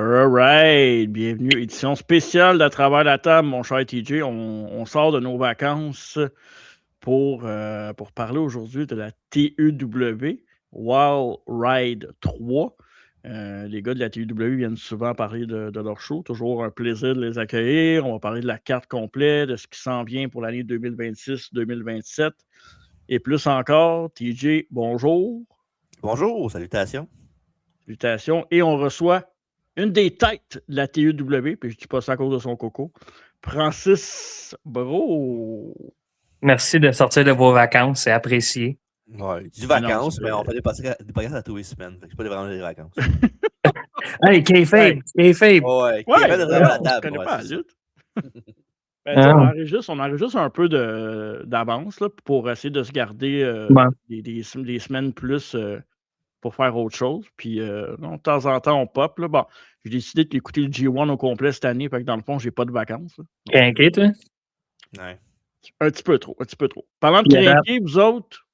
Alright, bienvenue, édition spéciale d'À travers la table, mon cher TJ. On sort de nos vacances pour parler aujourd'hui de la TEW Wild Ride 3. Les gars de la TEW viennent souvent parler de leur show. Toujours un plaisir de les accueillir. On va parler de la carte complète, de ce qui s'en vient pour l'année 2026-2027 et plus encore. TJ, bonjour. Bonjour, salutations. Salutations. Et on reçoit une des têtes de la TEW, puis je dis pas ça à cause de son coco, Francis Bro. Merci de sortir de vos vacances, c'est apprécié. Ouais, du vacances, mais on fait des podcasts à tous les semaines. C'est pas vraiment des vacances. Hey, K-Fabe! Ouais, on se connaît pas à lutte. On enregistre un peu d'avance là, pour essayer de se garder des semaines plus pour faire autre chose. Puis, de temps en temps, on pop. Là. Bon, j'ai décidé d'écouter le G1 au complet cette année, fait que dans le fond, j'ai pas de vacances. Crinqué, toi? Ouais. Un petit peu trop. Parlant de crinquer, vous autres,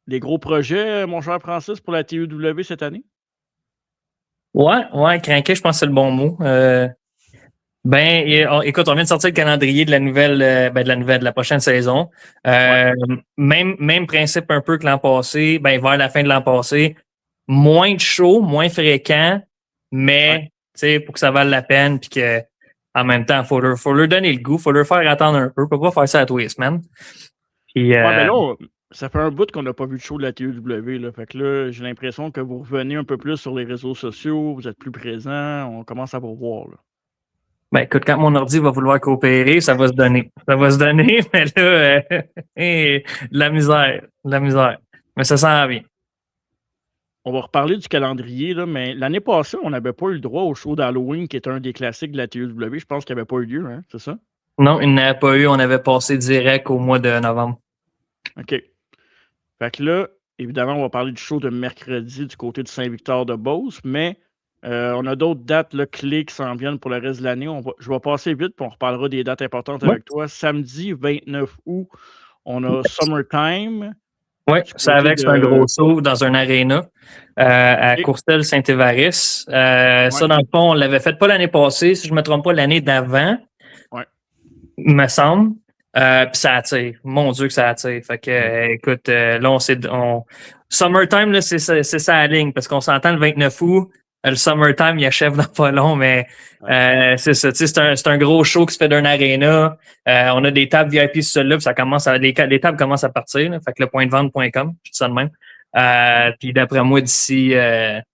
les gros projets, mon cher Francis, pour la TEW cette année? Ouais, crinqué, je pense que c'est le bon mot. Écoute, on vient de sortir le calendrier de la nouvelle, de la prochaine saison. Même principe un peu que l'an passé, vers la fin de l'an passé. Moins de shows, moins fréquent, mais pour que ça vaille la peine, puis que en même temps, faut leur donner le goût, faut leur faire attendre un peu, faut pas faire ça à tous les semaines. Puis, mais là, ça fait un bout qu'on n'a pas vu de show de la TEW, là. Fait que là, j'ai l'impression que vous revenez un peu plus sur les réseaux sociaux, vous êtes plus présents, on commence à vous voir, là. Écoute, quand mon ordi va vouloir coopérer, ça va se donner. Ça va se donner, mais là, de la misère. Mais ça s'en vient. On va reparler du calendrier, là, mais l'année passée, on n'avait pas eu le droit au show d'Halloween, qui est un des classiques de la TEW. Je pense qu'il n'avait pas eu lieu, hein, c'est ça? Non, il n'avait pas eu. On avait passé direct au mois de novembre. OK. Fait que là, évidemment, on va parler du show de mercredi du côté de Saint-Victor-de-Beauce, mais on a d'autres dates là, clés qui s'en viennent pour le reste de l'année. Je vais passer vite, puis on reparlera des dates importantes avec toi. Samedi 29 août, on a Summertime. Oui, c'est un gros show dans un aréna à Courcelles-Saint-Évariste. Ça, dans le fond, on l'avait fait pas l'année passée, si je ne me trompe pas, l'année d'avant, me semble. Puis ça attire. Mon Dieu que ça attire. Fait que, écoute, là, Summertime, là, c'est ça la ligne, parce qu'on s'entend le 29 août. Le Summertime, il achève dans pas long, mais c'est ça. C'est un gros show qui se fait d'un aréna. On a des tables VIP sur celui-là, puis les tables commencent à partir. Là, fait que le pointdevente.com, je dis ça de même. Puis d'après moi, d'ici la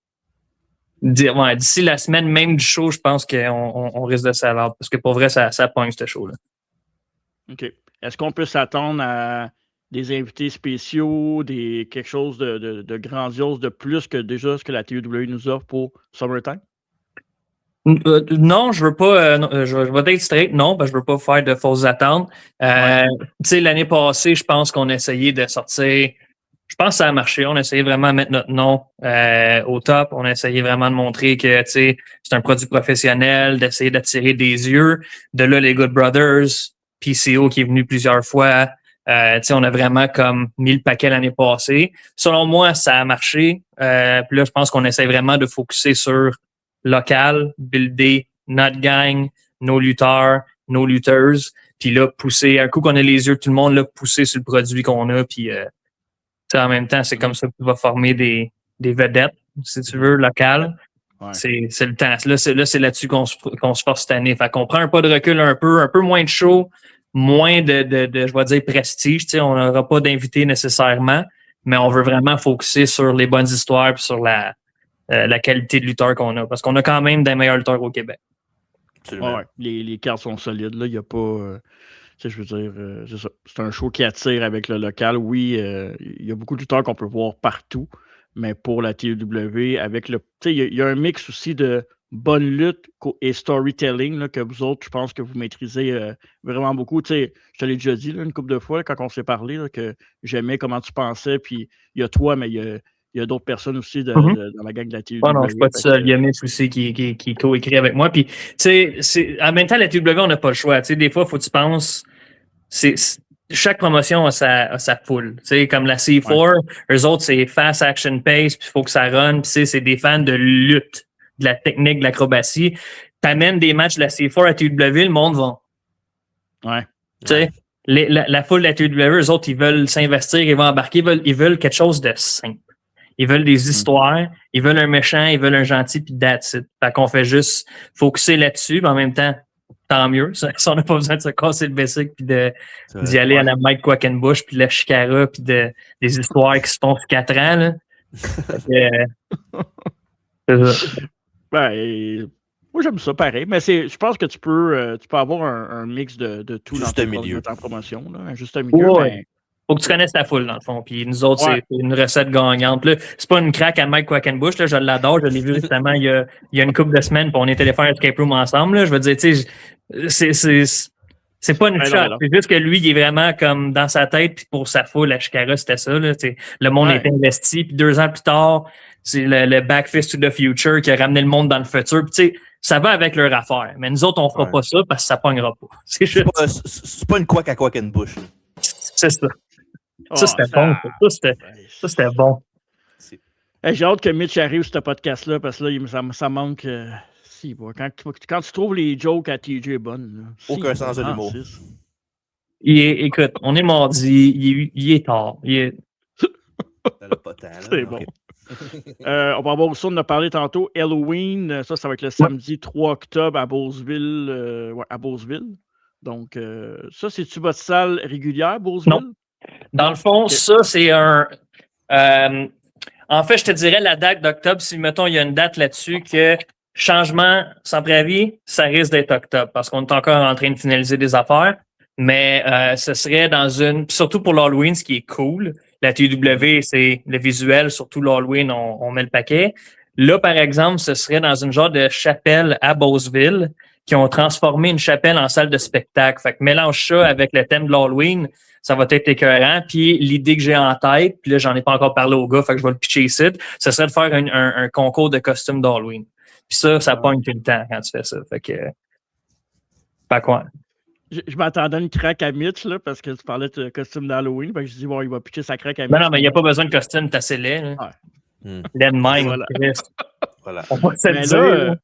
semaine même du show, je pense qu'on risque de s'avoir. Parce que pour vrai, ça pogne, ce show-là. OK. Est-ce qu'on peut s'attendre à des invités spéciaux, quelque chose de grandiose de plus que déjà ce que la TEW nous offre pour Summertime? Non, je veux pas. Je vais être straight. Non, parce que je veux pas faire de fausses attentes. Tu sais, l'année passée, je pense qu'on a essayé de sortir. Je pense que ça a marché. On a essayé vraiment de mettre notre nom au top. On a essayé vraiment de montrer que c'est un produit professionnel, d'essayer d'attirer des yeux. De là, les Good Brothers, PCO qui est venu plusieurs fois. On a vraiment comme mis le paquet l'année passée. Selon moi, ça a marché. Puis là, je pense qu'on essaie vraiment de focuser sur local, builder notre gang, nos lutteurs, nos lutteuses. Puis là, pousser, un coup qu'on a les yeux de tout le monde, là, pousser sur le produit qu'on a. Puis en même temps, c'est comme ça que tu vas former des vedettes, si tu veux, locales. Ouais. C'est le temps. Là, c'est là-dessus qu'on se force cette année. Fait qu'on prend un pas de recul un peu moins de show, moins de je vais dire, prestige. On n'aura pas d'invités nécessairement, mais on veut vraiment focuser sur les bonnes histoires et sur la qualité de lutteur qu'on a. Parce qu'on a quand même des meilleurs lutteurs au Québec. Ouais. Les cartes sont solides. Là, il n'y a pas... je veux dire, c'est ça. C'est un show qui attire avec le local. Oui, il y a beaucoup de lutteurs qu'on peut voir partout, mais pour la TEW, avec le... Tu sais, il y a un mix aussi de bonne lutte et storytelling là, que vous autres, je pense que vous maîtrisez vraiment beaucoup. Tu sais, je te l'ai déjà dit là, une couple de fois là, quand on s'est parlé, là, que j'aimais comment tu pensais, puis il y a toi, mais il y a d'autres personnes aussi dans la gang de la TEW. Oh non, je suis pas tout seul. Il y a Mitch aussi qui co-écrit avec moi. Puis, tu sais, en même temps, la TEW, on n'a pas le choix. Tu sais, des fois, il faut que tu penses... chaque promotion a sa poule. Tu sais, comme la C4, eux autres, c'est fast action pace, puis il faut que ça run. Puis c'est des fans de lutte. de la technique, de l'acrobatie. T'amènes des matchs de la C4 à TW, le monde va. Ouais. Tu sais, la foule de la TW, eux autres, ils veulent s'investir, ils vont embarquer, ils veulent quelque chose de simple. Ils veulent des histoires, ils veulent un méchant, ils veulent un gentil, puis that's it. Fait qu'on fait juste focusser là-dessus, mais en même temps, tant mieux. Si on n'a pas besoin de se casser le basic puis d'y aller à la Mike Quackenbush puis de la Chicara puis des histoires qui se font sur 4 ans. Là. C'est ça. Ben, moi, j'aime ça pareil, mais je pense que tu peux avoir un mix de tout juste dans milieu. ta promotion. Là, juste un milieu, mais... Faut que tu connaisses ta foule, dans le fond. Puis nous autres, c'est une recette gagnante. Là, c'est pas une craque à Mike Quackenbush. Là, je l'adore. Je l'ai vu récemment il y a une couple de semaines, puis on était allé faire un escape room ensemble. Là. Je veux dire, tu sais, c'est pas une shot. C'est juste que lui, il est vraiment comme dans sa tête, puis pour sa foule, à Chicara, c'était ça. Là, le monde est investi, puis 2 ans plus tard, c'est le Backfist to the Future qui a ramené le monde dans le futur. Puis tu sais, ça va avec leur affaire. Mais nous autres, on fera pas ça parce que ça pognera pas. C'est pas une quack à Quackenbush. C'est ça. Ça, c'était bon. Ça, c'était bon. J'ai hâte que Mitch arrive sur ce podcast-là parce que là, ça manque. Quand tu trouves les jokes à TJ bonnes. Aucun sens de l'humour. Écoute, on est mardi. Il est tard. C'est bon. On va avoir aussi, on en a parlé tantôt, Halloween. Ça va être le samedi 3 octobre à Beauceville. À Beauceville. Donc, ça, c'est-tu votre salle régulière, Beauceville? Non. Dans le fond, ça, c'est un... en fait, je te dirais la date d'octobre, si, mettons, il y a une date là-dessus que changement sans préavis, ça risque d'être octobre parce qu'on est encore en train de finaliser des affaires. Mais ce serait dans surtout pour l'Halloween, ce qui est cool. La TW, c'est le visuel, surtout l'Halloween, on met le paquet. Là, par exemple, ce serait dans une genre de chapelle à Beauceville qui ont transformé une chapelle en salle de spectacle. Fait que mélange ça avec le thème de l'Halloween, ça va être écœurant. Puis l'idée que j'ai en tête, puis là, j'en ai pas encore parlé au gars, fait que je vais le pitcher ici, ce serait de faire un concours de costumes d'Halloween. Puis ça pogne tout le temps quand tu fais ça. Fait que... Pas quoi. Je m'attendais à une craque à Mitch, là, parce que tu parlais de costume d'Halloween. Fait que je dis, bon, il va pitcher sa craque à Mitch. Non, mais il n'y a pas besoin de costume, t'as assez laid. Laid de même. Voilà. On va se mais dire.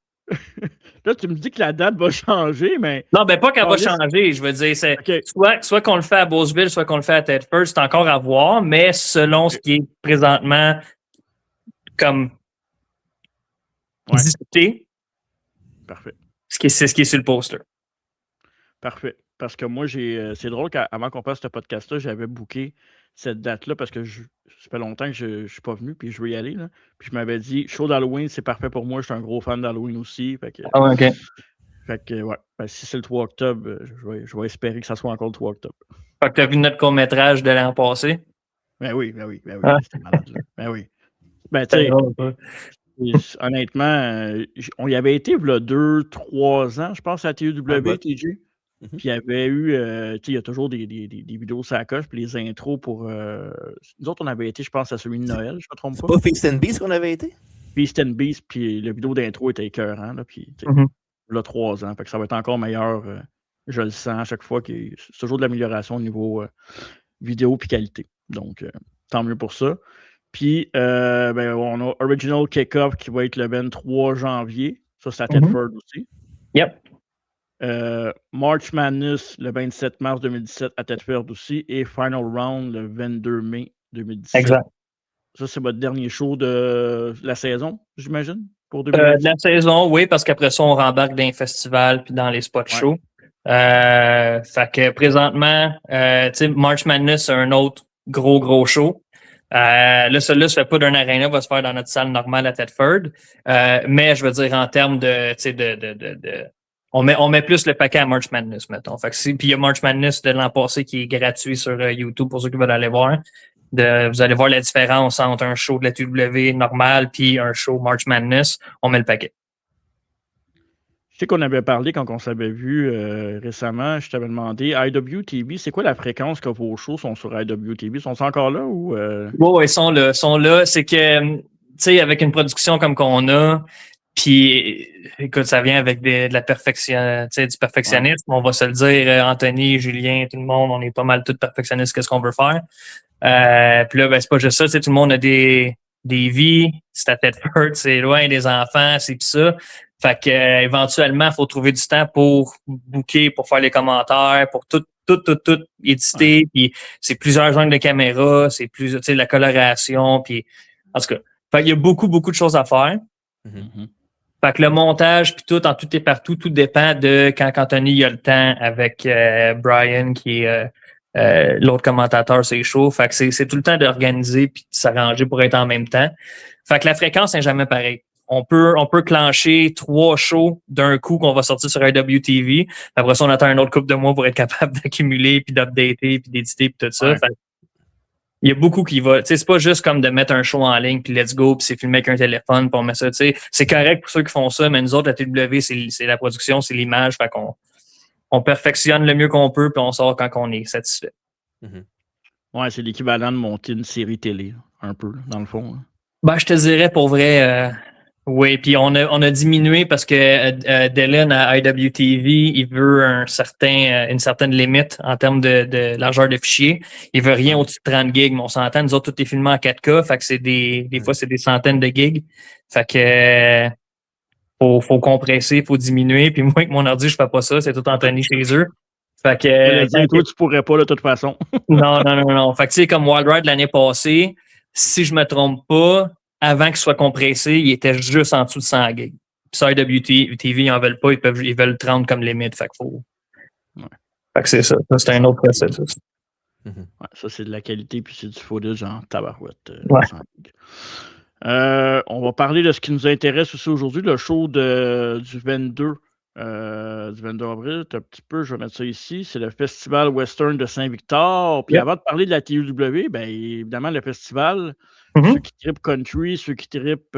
Là, tu me dis que la date va changer, mais... Non, ben pas qu'elle va changer. Je veux dire, c'est soit qu'on le fait à Beauceville, soit qu'on le fait à Thetford, c'est encore à voir, mais selon ce qui est présentement comme discuté. Parfait. C'est ce qui est sur le poster. Parfait. Parce que moi, c'est drôle qu'avant qu'on fasse ce podcast-là, j'avais booké cette date-là parce que ça fait longtemps que je ne suis pas venu puis je veux y aller. Là. Puis je m'avais dit, show d'Halloween, c'est parfait pour moi. Je suis un gros fan d'Halloween aussi. Fait que, OK. Fait que, ouais. Ben, si c'est le 3 octobre, je vais espérer que ça soit encore le 3 octobre. Fait que tu as vu notre court-métrage de l'an passé? Ben oui. C'était malade, là. Ben oui. Ben, tu sais, honnêtement, on y avait été il y a 2-3 ans, je pense, à TEW, TJ. Puis il y avait eu, il y a toujours des vidéos sur la coche, puis les intros pour. Nous autres, on avait été, je pense, à celui de Noël, je ne me trompe pas. C'est pas Feast and Beast qu'on avait été? Feast and Beast, puis la vidéo d'intro était écœurant, là, puis là, 3 ans. Fait que ça va être encore meilleur, je le sens à chaque fois. C'est toujours de l'amélioration au niveau vidéo puis qualité. Donc, tant mieux pour ça. Puis, on a Original Kick-Off qui va être le 23 janvier. Ça, c'est à Thetford aussi. Yep. March Madness le 27 mars 2017 à Thetford aussi. Et Final Round le 22 mai 2017. Exact. Ça, c'est votre dernier show de la saison, j'imagine, pour 2017? De la saison, oui, parce qu'après ça, on rembarque dans les festivals puis dans les spots shows. Fait que présentement, March Madness, c'est un autre gros show. Là, celui-là se fait pas d'un aréna, va se faire dans notre salle normale à Thetford. Mais je veux dire, en termes on met plus le paquet à March Madness, mettons. Fait que puis il y a March Madness de l'an passé qui est gratuit sur YouTube pour ceux qui veulent aller voir. Vous allez voir la différence entre un show de la TW normal puis un show March Madness. On met le paquet. Je sais qu'on avait parlé quand on s'avait vu récemment. Je t'avais demandé, IWTV, c'est quoi la fréquence que vos shows sont sur IWTV? Sont-ils encore là ou? Oui, ils sont là. C'est que, tu sais, avec une production comme qu'on a, puis, écoute, ça vient avec du perfectionnisme. On va se le dire, Anthony, Julien, tout le monde, on est pas mal tous perfectionnistes, qu'est-ce qu'on veut faire. Puis là, c'est pas juste ça, tout le monde a des Davy, c'est à Thetford, c'est loin des enfants, c'est pis ça. Fait que éventuellement, il faut trouver du temps pour booker, pour faire les commentaires, pour tout éditer. Puis c'est plusieurs angles de caméra, c'est plus, tu sais, la coloration. Puis en tout cas, fait qu'il y a beaucoup de choses à faire. Mm-hmm. Fait que le montage puis tout, en tout et partout, tout dépend de quand Anthony a le temps avec Brian qui est l'autre commentateur, c'est chaud. Fait que c'est tout le temps d'organiser puis de s'arranger pour être en même temps. Fait que la fréquence n'est jamais pareille. On peut clencher 3 shows d'un coup qu'on va sortir sur IWTV. Après ça, on attend un autre couple de mois pour être capable d'accumuler puis d'updater puis d'éditer puis tout ça. Ouais. Fait il y a beaucoup qui va. Tu sais, c'est pas juste comme de mettre un show en ligne puis let's go puis c'est filmé avec un téléphone puis on met ça. Tu sais, c'est correct pour ceux qui font ça, mais nous autres, la TW, c'est la production, c'est l'image. Fait qu'on perfectionne le mieux qu'on peut puis on sort quand on est satisfait. Mm-hmm. Ouais, c'est l'équivalent de monter une série télé, un peu, dans le fond. Ben, je te dirais pour vrai, oui. Puis on a diminué parce que Dylan à IWTV, il veut une certaine limite en termes de largeur de fichier. Il veut rien au-dessus de 30 gigs, mais on s'entend, nous autres, tout est filmé en 4K, fait que c'est des fois, c'est des centaines de gigs. Fait que faut compresser, faut diminuer. Puis moi, avec mon ordi, je fais pas ça, c'est tout entraîné chez eux. Fait que toi, tu pourrais pas, de toute façon. Non. Fait que tu sais, comme Wild Ride l'année passée, si je me trompe pas, avant qu'il soit compressé, il était juste en dessous de 100 gigs. Puis ça, IWTV, ils en veulent pas, ils veulent 30 comme limite. Fait que faut. Ouais. Fait que c'est ça. Ça, c'est un autre processus. Ouais, ça, c'est de la qualité, puis c'est du footage en tabarouette. Ouais. On va parler de ce qui nous intéresse aussi aujourd'hui, le show du 22. Du 22 avril, un petit peu, je vais mettre ça ici. C'est le Festival Western de Saint-Victor. Puis avant de parler de la TUW, bien évidemment, le festival, ceux qui trippent country, ceux qui trippent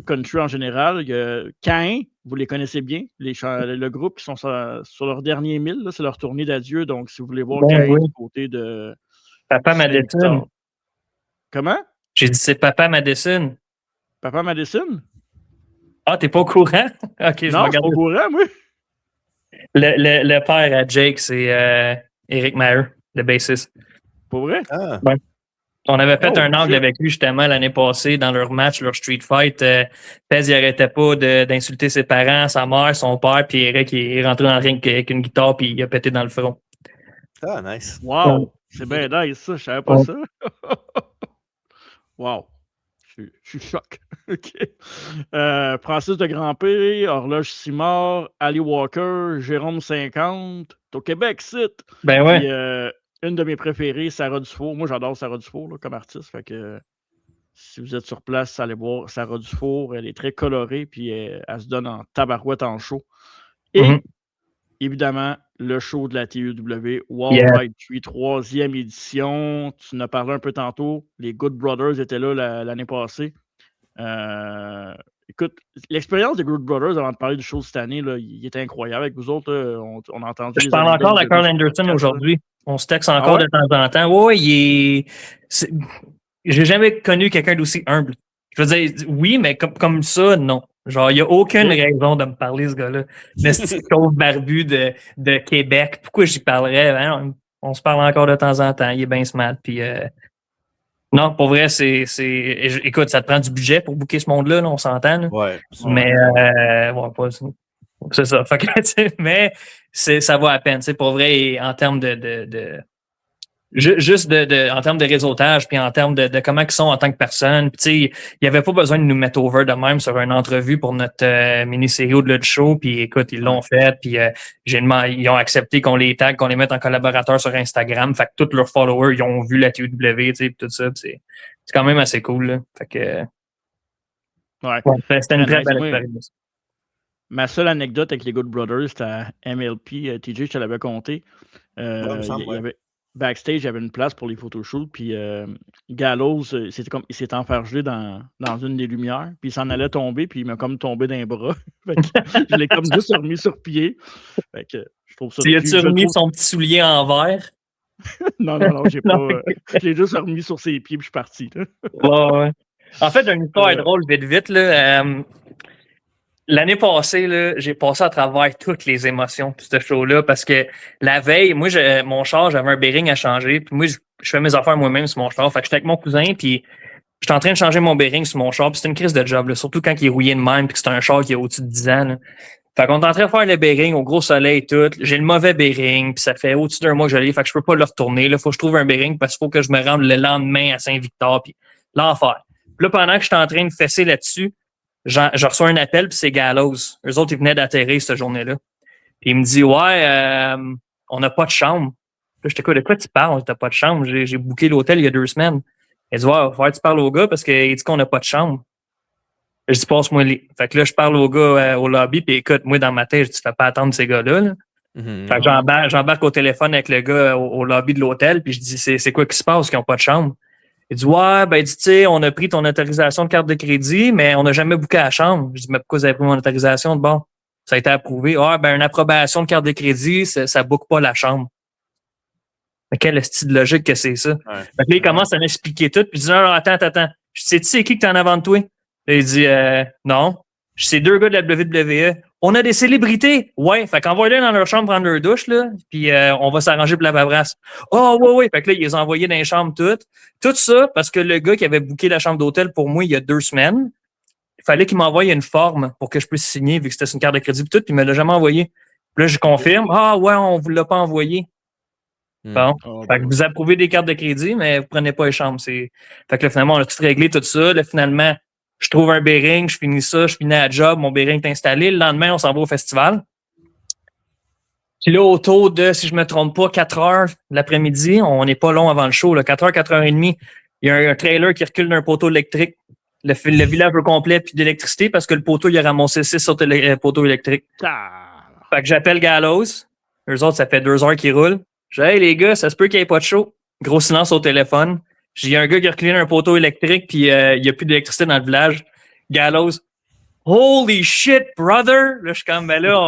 country en général, il y a Caïn, vous les connaissez bien, le groupe qui sont sur leur dernier 1000, là, c'est leur tournée d'adieu. Donc, si vous voulez voir Caïn du côté de Papa Madison. Comment? J'ai dit c'est Papa Madison. Papa Madison? Ah, t'es pas au courant? OK, non, je suis pas au courant, moi. Le père à Jake, c'est Eric Maher, le bassiste. Pour vrai? Ah. Ouais. On avait fait un angle avec lui justement l'année passée dans leur match, leur street fight. Pez, il arrêtait pas d'insulter ses parents, sa mère, son père, puis Eric il est rentré dans le ring avec une guitare puis il a pété dans le front. Ah, nice. Wow! C'est bien nice, ça. Je savais pas ça. Wow! Je suis choqué. OK. Francis de Grandpé, Horloge Simard, Ali Walker, Jérôme 50. Au Québec, site. Ben ouais. Puis, une de mes préférées, Sarah Dufour. Moi, j'adore Sarah Dufour là, comme artiste. Fait que si vous êtes sur place, allez voir Sarah Dufour. Elle est très colorée, puis elle se donne en tabarouette en show. Et évidemment, le show de la TUW, Wild Ride 3e édition. Tu en as parlé un peu tantôt. Les Good Brothers étaient là l'année passée. Écoute, l'expérience des Good Brothers avant de parler du show cette année, là, il était incroyable. Avec vous autres, on a entendu. Je parle encore de Carl Anderson aujourd'hui. On se texte encore de temps en temps. Ouais, j'ai jamais connu quelqu'un d'aussi humble. Je veux dire, oui, mais comme ça, non. Genre, il n'y a aucune raison de me parler, ce gars-là. Le petit chauve barbu de Québec. Pourquoi j'y parlerais? Ben, on se parle encore de temps en temps. Il est bien smart. Puis, non, pour vrai, écoute, ça te prend du budget pour booker ce monde-là, là, on s'entend. Là. Ouais. Mais, pas ça. C'est ça. Fait que, mais ça vaut à peine. Pour vrai, en termes juste en termes de réseautage, puis en termes de comment ils sont en tant que personne. Puis, il n'y avait pas besoin de nous mettre over de même sur une entrevue pour notre mini-série au delà du show. Puis, écoute, ils l'ont fait. Puis, ils ont accepté qu'on les tag, qu'on les mette en collaborateur sur Instagram. Fait que tous leurs followers, ils ont vu la TUW, puis tout ça. C'est quand même assez cool, là. Fait que... c'était une très belle expérience. Ma seule anecdote avec les Good Brothers, c'était à MLP. TJ, je te l'avais compté. Backstage, il y avait une place pour les photoshoots, puis Gallows, c'était comme il s'est enfargé dans une des lumières, puis il s'en allait tomber, puis il m'a comme tombé d'un bras. Je l'ai comme juste remis sur pied. Fait que, je trouve ça. Tu as-tu remis son petit soulier en verre? non, j'ai pas. Je l'ai juste remis sur ses pieds, puis je suis parti. Ouais. En fait, une histoire drôle, vite, là. L'année passée, là, j'ai passé à travers toutes les émotions de ce show-là parce que la veille, moi, mon char, j'avais un bearing à changer. Puis moi, je fais mes affaires moi-même sur mon char. Fait que j'étais avec mon cousin, puis j'étais en train de changer mon bearing sur mon char, puis c'était une crise de job, là, surtout quand il est rouillé de même, puis que c'est un char qui a au-dessus de 10 ans. Là. Fait qu'on est en train de faire le bearing au gros soleil et tout. J'ai le mauvais bearing, puis ça fait au-dessus d'un mois que je l'ai, fait que je peux pas le retourner. Là, faut que je trouve un bearing parce qu'il faut que je me rende le lendemain à Saint-Victor, puis l'enfer. Puis là, pendant que j'étais en train de fesser là-dessus, je reçois un appel, puis c'est Gallows. Eux autres, ils venaient d'atterrir cette journée-là. Puis il me dit, on n'a pas de chambre. Là, j'étais quoi, de quoi tu parles? T'as pas de chambre? J'ai booké l'hôtel il y a 2 semaines. Il dit, va falloir que tu parles au gars parce qu'il dit qu'on n'a pas de chambre. Je dis, passe-moi le lit. Fait que là, je parle au gars au lobby, puis écoute, moi, dans ma tête, je dis, fais pas attendre ces gars-là. Là. Fait que j'embarque au téléphone avec le gars au lobby de l'hôtel, puis je dis, c'est quoi qui se passe qu'ils n'ont pas de chambre? Il dit, il dit, tu sais, on a pris ton autorisation de carte de crédit, mais on n'a jamais booké la chambre. Je dis, mais pourquoi vous avez pris mon autorisation? Bon, ça a été approuvé. Une approbation de carte de crédit, ça booke pas la chambre. Mais quel style de logique que c'est ça? Ouais. Fait que là, il commence à m'expliquer tout, puis il dit, non, attends. Je dis, sais-tu c'est qui que t'es en avant de toi? Là, il dit, non. Je dis, c'est 2 gars de la WWE. On a des célébrités. Ouais. Fait qu'envoie-les dans leur chambre prendre leur douche, là, puis on va s'arranger pour la babrasse. Oh, ouais. Fait que là, ils les ont envoyés dans les chambres toutes. Tout ça parce que le gars qui avait booké la chambre d'hôtel pour moi il y a 2 semaines, il fallait qu'il m'envoie une forme pour que je puisse signer, vu que c'était une carte de crédit et tout, puis il me l'a jamais envoyé. Puis là, je confirme. On vous l'a pas envoyé. Bon. Fait que vous approuvez des cartes de crédit, mais vous prenez pas les chambres. Fait que là, finalement, on a tout réglé, tout ça. Là, finalement, je trouve un bearing, je finis ça, je finis la job, mon bearing est installé. Le lendemain, on s'en va au festival. Puis là, autour de, si je me trompe pas, 4 heures l'après-midi, on n'est pas long avant le show, là, 4 heures, 4 heures et demie, il y a un trailer qui recule d'un poteau électrique. Le village au complet, puis d'électricité, parce que le poteau, il a ramassé 6 poteaux électriques. Fait que j'appelle Gallows. Eux autres, ça fait 2 heures qu'ils roulent. Je dis, hey, les gars, ça se peut qu'il n'y ait pas de show. Gros silence au téléphone. J'ai un gars qui a reculé un poteau électrique, puis il n'y a plus d'électricité dans le village. Gallows, holy shit, brother! Là, je suis comme, ben là,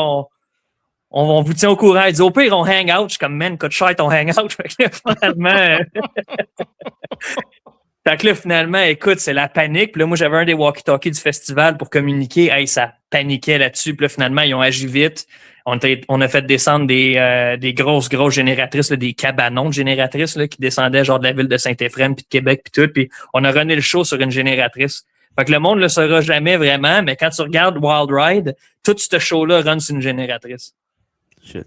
on vous tient au courant. Il dit, au pire, on hang out. Je suis comme, man, cut shit, on hang out. Fait que là, finalement, écoute, c'est la panique. Puis là, moi, j'avais un des walkie-talkies du festival pour communiquer. Hey, ça paniquait là-dessus. Puis là, finalement, ils ont agi vite. On a fait descendre des grosses génératrices, là, des cabanons de génératrices là, qui descendaient genre de la ville de Saint-Éphrem, puis de Québec, puis tout. Puis on a runné le show sur une génératrice. Fait que le monde ne le saura jamais vraiment, mais quand tu regardes Wild Ride, tout ce show-là run sur une génératrice. Shit.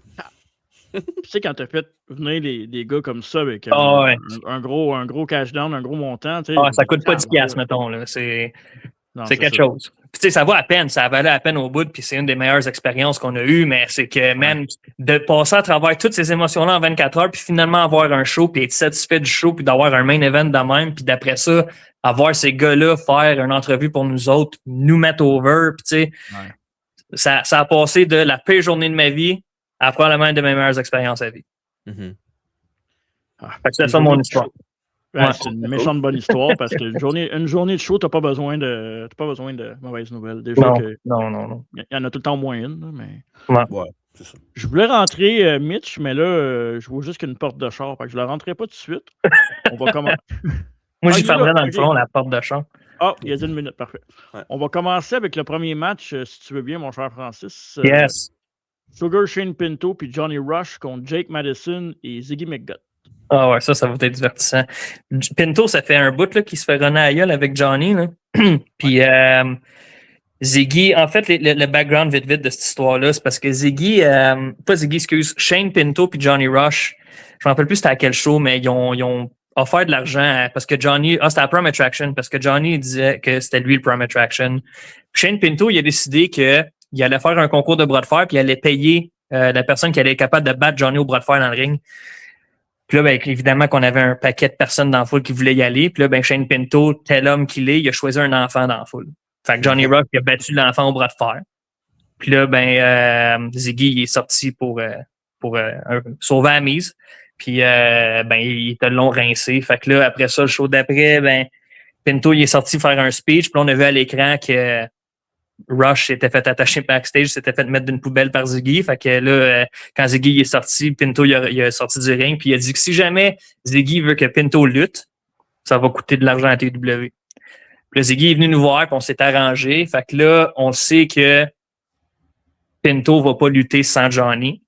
Tu sais, quand tu as fait venir des gars comme ça avec un gros cash down, un gros montant. Ça coûte pas 10$, mettons. Là. C'est quelque chose. Puis, tu sais, ça vaut à peine, ça valait à peine au bout, puis c'est une des meilleures expériences qu'on a eues, mais c'est que, man, de passer à travers toutes ces émotions-là en 24 heures, puis finalement avoir un show, puis être satisfait du show, puis d'avoir un main event de même, puis d'après ça, avoir ces gars-là faire une entrevue pour nous autres, nous mettre over, puis tu sais, ça a passé de la pire journée de ma vie à probablement une de mes meilleures expériences à vie. Mm-hmm. Fait que c'est ça mon histoire. C'est une méchante bonne histoire parce que une journée de show, t'as pas besoin de mauvaises nouvelles. Déjà non. Il y en a tout le temps au moins une, mais. Ouais, c'est ça. Je voulais rentrer Mitch, mais là, je vois juste qu'une porte de char. Fait que je la rentrerai pas tout de suite. On va commencer. Moi, j'y fermerais dans le fond, la porte de char. Il y a 10 minutes, parfait. Ouais. On va commencer avec le premier match, si tu veux bien, mon cher Francis. Yes. Sugar Shane Pinto puis Johnny Rush contre Jake Madison et Ziggy McGutt. Ah ouais, ça va être divertissant. Pinto, ça fait un bout là, qui se fait runner à gueule avec Johnny. Là. Puis Ziggy, en fait, le background vite de cette histoire-là, c'est parce que Shane Pinto puis Johnny Rush, je me rappelle plus c'était à quel show, mais ils ont offert de l'argent parce que Johnny, c'était à Prime Attraction, parce que Johnny disait que c'était lui le Prime Attraction. Puis Shane Pinto, il a décidé qu'il allait faire un concours de bras de fer puis il allait payer la personne qui allait être capable de battre Johnny au bras de fer dans le ring. Puis là, évidemment qu'on avait un paquet de personnes dans la foule qui voulaient y aller. Puis là, Shane Pinto, tel homme qu'il est, il a choisi un enfant dans la foule. Fait que Johnny Rush, il a battu l'enfant au bras de fer. Puis là, Ziggy, il est sorti pour sauver la mise. Puis, il était long rincé. Fait que là, après ça, le show d'après, Pinto, il est sorti faire un speech. Puis là, on a vu à l'écran que Rush s'était fait attacher backstage, s'était fait mettre d'une poubelle par Ziggy. Fait que là, quand Ziggy est sorti, Pinto il a sorti du ring, puis il a dit que si jamais Ziggy veut que Pinto lutte, ça va coûter de l'argent à TW. Puis là, Ziggy est venu nous voir, puis on s'est arrangé. Fait que là, on sait que Pinto va pas lutter sans Johnny.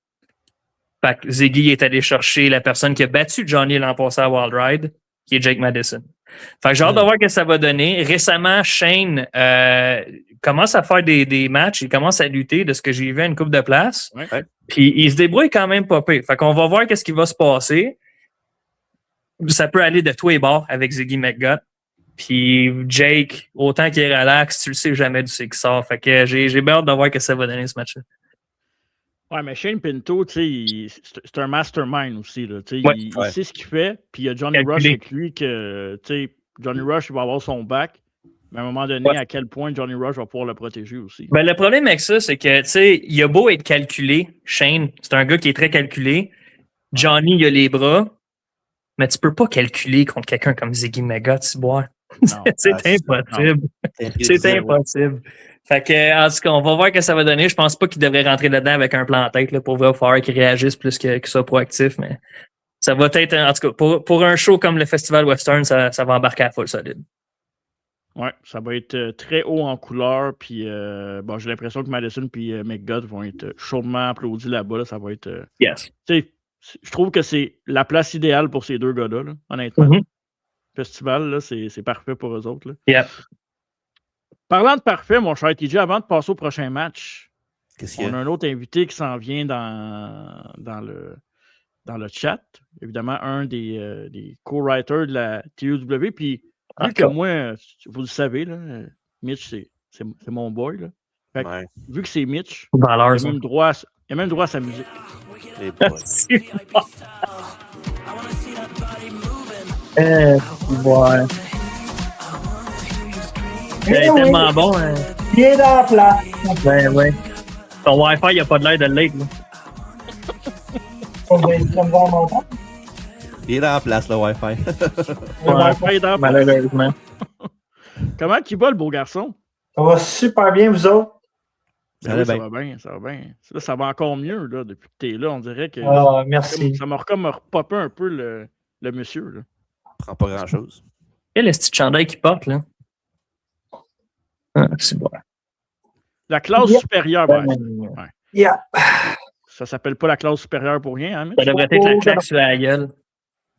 Fait que Ziggy est allé chercher la personne qui a battu Johnny l'an passé à Wild Ride, qui est Jake Madison. Fait que j'ai hâte de voir ce que ça va donner. Récemment, Shane commence à faire des matchs. Il commence à lutter de ce que j'ai vu à une couple de places. Ouais. Puis il se débrouille quand même pas pire. Fait qu'on va voir qu'est-ce qui va se passer. Ça peut aller de tous les bords avec Ziggy McGutt. Puis Jake, autant qu'il est relax, tu le sais jamais d'où c'est qu'il sort. Fait que j'ai bien hâte de voir ce que ça va donner ce match-là. Ouais, mais Shane Pinto, tu sais, c'est un mastermind aussi. Là, Ouais. il sait ce qu'il fait. Puis il y a Johnny Rush avec lui que, tu sais, Johnny Rush, il va avoir son back. Mais à un moment donné, à quel point Johnny Rush va pouvoir le protéger aussi. Ben, le problème avec ça, c'est que, tu sais, il a beau être calculé. Shane, c'est un gars qui est très calculé. Johnny, il a les bras. Mais tu peux pas calculer contre quelqu'un comme Ziggy McGutt, tu bois. C'est impossible. C'est impossible. Fait que, en tout cas, on va voir ce que ça va donner. Je pense pas qu'il devrait rentrer là-dedans avec un plan en tête là, pour voir qu'il réagisse plus qu'il soit proactif, mais ça va être, en tout cas, pour un show comme le Festival Western, ça va embarquer à full solide. Ouais, ça va être très haut en couleur, puis bon, j'ai l'impression que Madison et McGutt vont être chaudement applaudis là-bas. Là, ça va être. Yes. Je trouve que c'est la place idéale pour ces deux gars-là, là, honnêtement. Mm-hmm. Festival, là, c'est parfait pour eux autres. Là. Yep. Parlant de parfait, mon cher TJ, avant de passer au prochain match, on a un autre invité qui s'en vient dans le chat. Évidemment, un des co-writers de la TUW. Puis, vu que moi, vous le savez, là, Mitch, c'est mon boy. Là. Fait que, vu que c'est Mitch, il a même droit à sa musique. Ouais. C'est tellement bon. Hein. Il est dans la place. Ben ouais. Ton Wi-Fi, il n'y a pas de l'air de l'être. Il est dans la place, le Wi-Fi. Le Wi-Fi est dans la place. Malheureusement. Comment il va, le beau garçon? Ça va super bien, vous autres? Ça va bien, ça va bien. Là, ça va encore mieux là, depuis que tu es là. On dirait que merci. Ça m'a comme repopé un peu le monsieur. Là. Prend pas grand-chose. Quel est ce petit chandail qu'il porte, là? Ah, c'est bon. La classe supérieure, ben, Yeah. Ça s'appelle pas la classe supérieure pour rien, hein, Mitch? Ça devrait être la claque sur la gueule.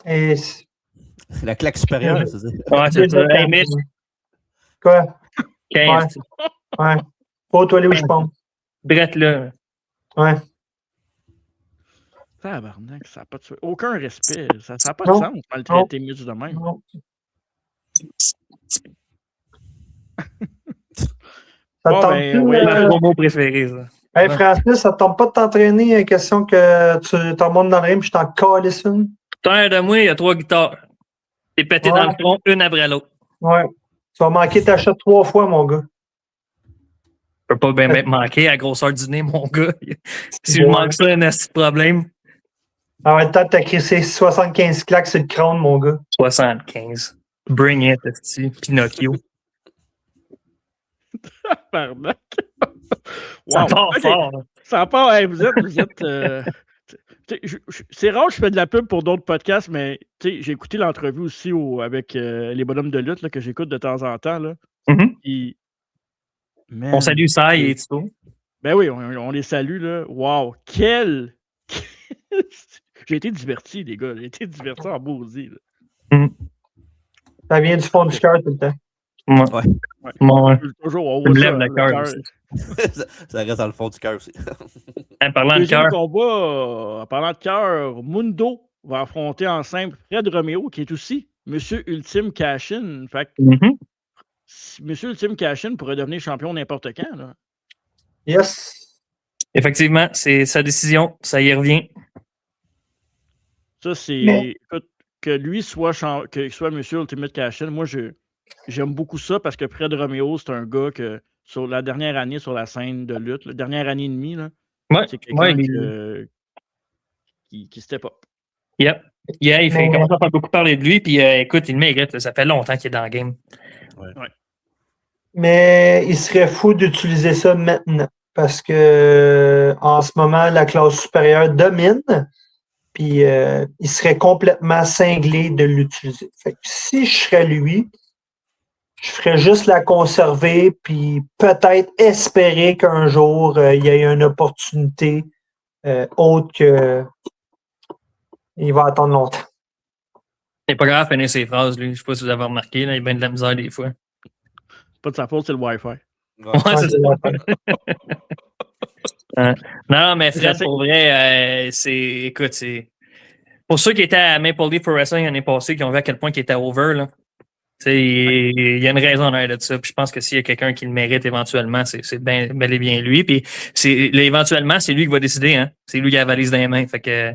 Et... La claque supérieure, c'est ça? Ouais, c'est ça. Hey, Mitch. Quoi? 15. Ouais. Pas toi, aller où je pense. Brett, là. Ouais. Tabarnak, ça n'a pas de... Aucun respect. Ça n'a pas de sens, maltraiter Mitch de même. Non. Bon, ben, mon gros mot préféré, ça. Hey Francis, ça ne tente pas de t'entraîner? Question que tu t'en montes dans le ring et je t'en calisse une. Terre de moi, il y a 3 guitares. T'es pété dans le front, une après l'autre. Ouais. Tu vas manquer ta shot 3 fois, mon gars. Je peux pas bien me manquer à la grosseur du nez, mon gars. Si je manque ça, il y a un petit problème. En même temps, t'as crissé 75 claques sur le crâne, mon gars. 75. Bring it, esti. Pinocchio. Pardon. Ça part fort. Ça part. Hey, vous êtes c'est rare que je fais de la pub pour d'autres podcasts, mais j'ai écouté l'entrevue aussi avec les bonhommes de lutte là, que j'écoute de temps en temps. Là. Mm-hmm. On salue ça et Tito. Ben oui, on les salue. Là. Wow! Quel... J'ai été diverti, les gars. J'ai été diverti en maudit. Ça vient du fond du cœur tout le temps. Ouais. Toujours, on me lève le cœur aussi. Ça reste dans le fond du cœur aussi. En parlant de cœur. En parlant de cœur, Mundo va affronter en simple Fred Romeo, qui est aussi Monsieur Ultime Cashin. Fait que Monsieur Ultime Cashin pourrait devenir champion n'importe quand. Là. Yes. Effectivement, c'est sa décision. Ça y revient. Ça, c'est... Écoute, que lui soit Monsieur Ultimate Cashin, moi, j'aime beaucoup ça parce que Fred Romeo, c'est un gars que sur la dernière année sur la scène de lutte, la dernière année et demie, là, c'est quelqu'un qui step up. Yep. Yeah, il commence à faire beaucoup parler de lui, puis écoute, il le mérite. Là, ça fait longtemps qu'il est dans le game. Ouais. Mais il serait fou d'utiliser ça maintenant parce que en ce moment, la classe supérieure domine. Puis il serait complètement cinglé de l'utiliser. Fait que si je serais lui, je ferais juste la conserver, puis peut-être espérer qu'un jour, il y ait une opportunité autre que il va attendre longtemps. C'est pas grave, finir ses phrases, lui. Je sais pas si vous avez remarqué, là, il y a bien de la misère des fois. Pas de sa faute, c'est le Wi-Fi. Ouais, c'est ça. Non, mais Fred, pour vrai, écoute, c'est. Pour ceux qui étaient à Maple Leaf Pro Wrestling l'année passée, qui ont vu à quel point il était over, là. Il y a une raison derrière de ça. Puis je pense que s'il y a quelqu'un qui le mérite éventuellement, c'est bel et bien lui. Puis éventuellement, c'est lui qui va décider. Hein? C'est lui qui a la valise dans les mains. Fait que,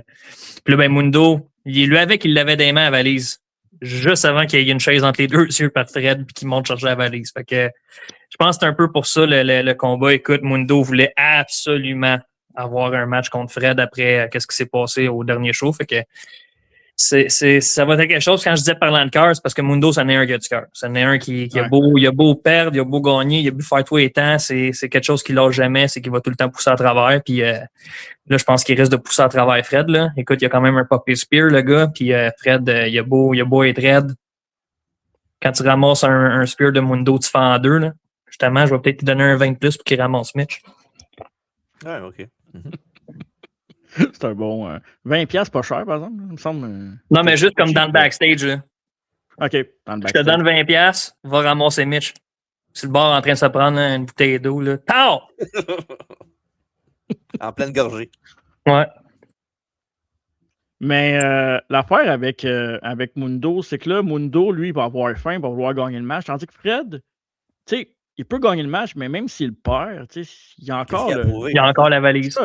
puis là, ben Mundo, il l'avait qu'il l'avait dans les mains à la valise. Juste avant qu'il y ait une chaise entre les deux yeux par Fred puis qu'il monte chercher la valise. Fait que je pense que c'est un peu pour ça le combat. Écoute, Mundo voulait absolument avoir un match contre Fred après qu'est-ce qui s'est passé au dernier show. Fait que ça va être quelque chose. Quand je disais parlant de cœur, c'est parce que Mundo, ça n'est un gars du cœur. Ça n'est un qui a beau perdre, il a beau gagner, il a beau faire tout les temps. C'est quelque chose qui lâche jamais, c'est qu'il va tout le temps pousser à travers. Puis là, je pense qu'il risque de pousser à travers Fred. Là. Écoute, il y a quand même un Puppy Spear, le gars. Puis Fred, il a beau être raide. Quand tu ramasses un Spear de Mundo, tu fais en deux. Là. Justement, je vais peut-être te donner un 20 de plus pour qu'il ramasse Mitch. Ouais, OK. C'est un bon. 20$, pas cher, par exemple, il me semble. Non, mais juste comme dans le backstage. Là. OK, dans le backstage. Je te donne 20$, va ramasser Mitch. Sur le bord en train de se prendre une bouteille d'eau. Là. Tao! En pleine gorgée. Ouais. Mais l'affaire avec Mundo, c'est que là, Mundo, lui, il va avoir faim, il va vouloir gagner le match. Tandis que Fred, tu sais, il peut gagner le match, mais même s'il perd, tu sais, il y a encore il y a encore la valise.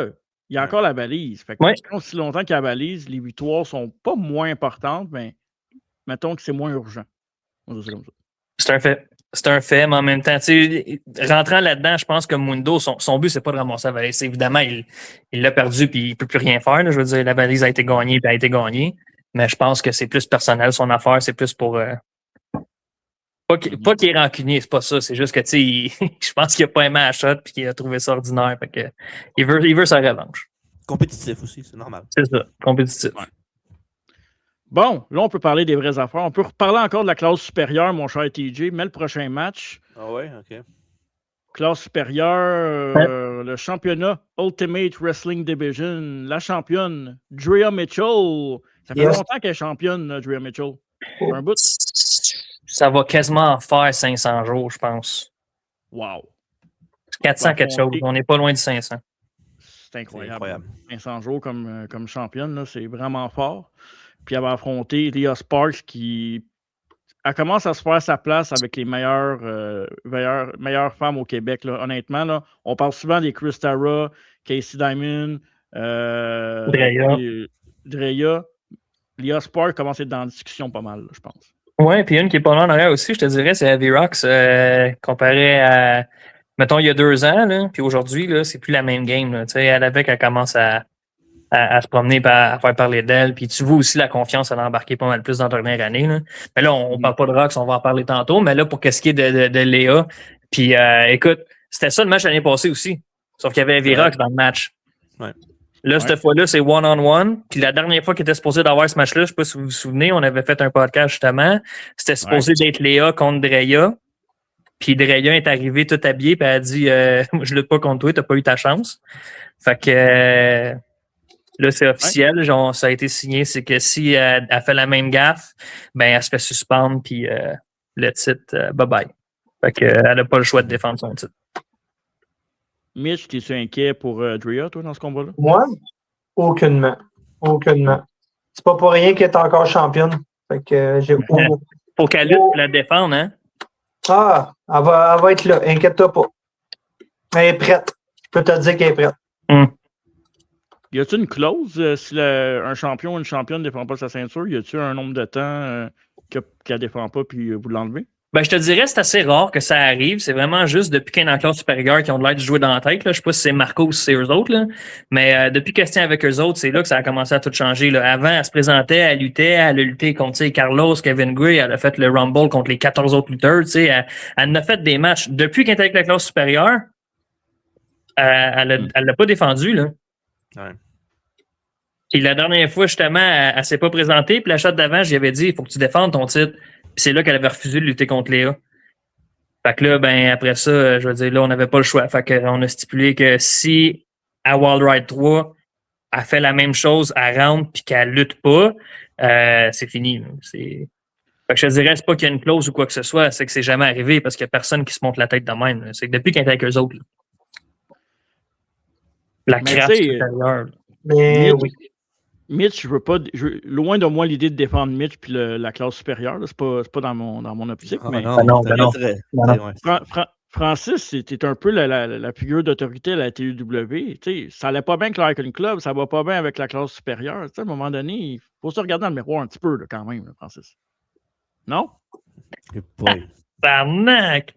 Il y a encore la valise. Fait que aussi longtemps qu'il y a la valise, les victoires sont pas moins importantes, mais mettons que c'est moins urgent. C'est un fait. C'est un fait, mais en même temps, rentrant là-dedans, je pense que Mundo, son but, c'est pas de ramasser la valise. Évidemment, il l'a perdu puis il peut plus rien faire. Là. Je veux dire, la valise a été gagnée puis a été gagnée. Mais je pense que c'est plus personnel, son affaire. C'est plus pour. Pas qu'il est rancunier, c'est pas ça. C'est juste que, je pense qu'il a pas aimé la shot puis qu'il a trouvé ça ordinaire. Fait que, il veut sa revanche. Compétitif aussi, c'est normal. C'est ça, compétitif. Ouais. Bon, là, on peut parler des vraies affaires. On peut reparler encore de la classe supérieure, mon cher TJ, mais le prochain match. Ah ouais, OK. Classe supérieure, le championnat Ultimate Wrestling Division, la championne, Drea Mitchell. Ça fait longtemps qu'elle est championne, Drea Mitchell. Un bout. Ça va quasiment faire 500 jours, je pense. Wow. 400 quelque chose. On n'est pas loin de 500. C'est incroyable. 500 jours comme championne, là, c'est vraiment fort. Puis elle va affronter Leah Sparks qui elle commence à se faire sa place avec les meilleures femmes au Québec. Là. Honnêtement, là, on parle souvent des Chris Tara, Casey Diamond, Drea. Leah Sparks commence à être dans la discussion pas mal, là, je pense. Oui, puis une qui est pas loin en arrière aussi, je te dirais, c'est Heavy Rocks comparé à, mettons, il y a 2 ans, là, puis aujourd'hui, là, c'est plus la même game. Là. Elle avec, elle commence à se promener, à faire parler d'elle. Puis tu vois aussi la confiance à l'embarquer pas mal plus dans la dernière année. Là. Mais là, on parle pas de Rox, on va en parler tantôt. Mais là, pour qu'est-ce qui est de Léa, puis écoute, c'était ça le match l'année passée aussi. Sauf qu'il y avait Heavy Rox dans le match. Ouais. Là, cette fois-là, c'est one-on-one. Puis la dernière fois qu'il était supposé d'avoir ce match-là, je sais pas si vous vous souvenez, on avait fait un podcast justement. C'était supposé d'être Léa contre Drea. Puis Drea est arrivée tout habillée, puis elle a dit je lutte pas contre toi, t'as pas eu ta chance. Fait que là, c'est officiel, genre, ça a été signé, c'est que si elle fait la même gaffe, ben elle se fait suspendre, puis le titre, bye-bye. Fait qu'elle n'a pas le choix de défendre son titre. Mitch, t'es-tu inquiet pour Drea, toi, dans ce combat-là? Moi? Aucunement. Aucunement. C'est pas pour rien qu'elle est encore championne. Fait que j'ai Faut qu'elle lutte pour la défendre, hein? Ah, elle va être là, inquiète-toi pas. Elle est prête. Je peux te dire qu'elle est prête. Y a-t-il une clause si un champion ou une championne ne défend pas sa ceinture? Y a-t-il un nombre de temps qu'elle ne défend pas puis vous l'enlevez? Ben, je te dirais, c'est assez rare que ça arrive. C'est vraiment juste depuis qu'il y a une classe supérieure qui ont de l'air de jouer dans la tête. Là. Je sais pas si c'est Marco ou si c'est eux autres. Là. Mais depuis qu'elle se tient avec eux autres, c'est là que ça a commencé à tout changer. Là. Avant, elle se présentait, elle a lutté contre Carlos, Kevin Gray, elle a fait le Rumble contre les 14 autres lutteurs. Elle a fait des matchs. Depuis qu'elle est avec la classe supérieure, elle l'a pas défendu. Là. Ouais. Puis la dernière fois, justement, elle s'est pas présentée. Puis la shot d'avant, j'y avais dit, il faut que tu défendes ton titre. Puis c'est là qu'elle avait refusé de lutter contre Léa. Fait que là, ben après ça, je veux dire, là, on n'avait pas le choix. Fait qu'on a stipulé que si à Wild Ride 3, elle fait la même chose, elle rentre puis qu'elle lutte pas, c'est fini. Là. Fait que je te dirais, c'est pas qu'il y a une clause ou quoi que ce soit, c'est que c'est jamais arrivé parce qu'il y a personne qui se monte la tête de même. Là. C'est que depuis qu'elle est avec eux autres, là. La crasse supérieure. Mais oui. Mitch, loin de moi l'idée de défendre Mitch puis la classe supérieure. C'est pas dans mon optique. Mais non. Francis, c'était un peu la figure d'autorité à la TUW. Ça allait pas bien avec l'Icon Club, ça va pas bien avec la classe supérieure. À un moment donné, il faut se regarder dans le miroir un petit peu là, quand même, là, Francis. Non? Barnac!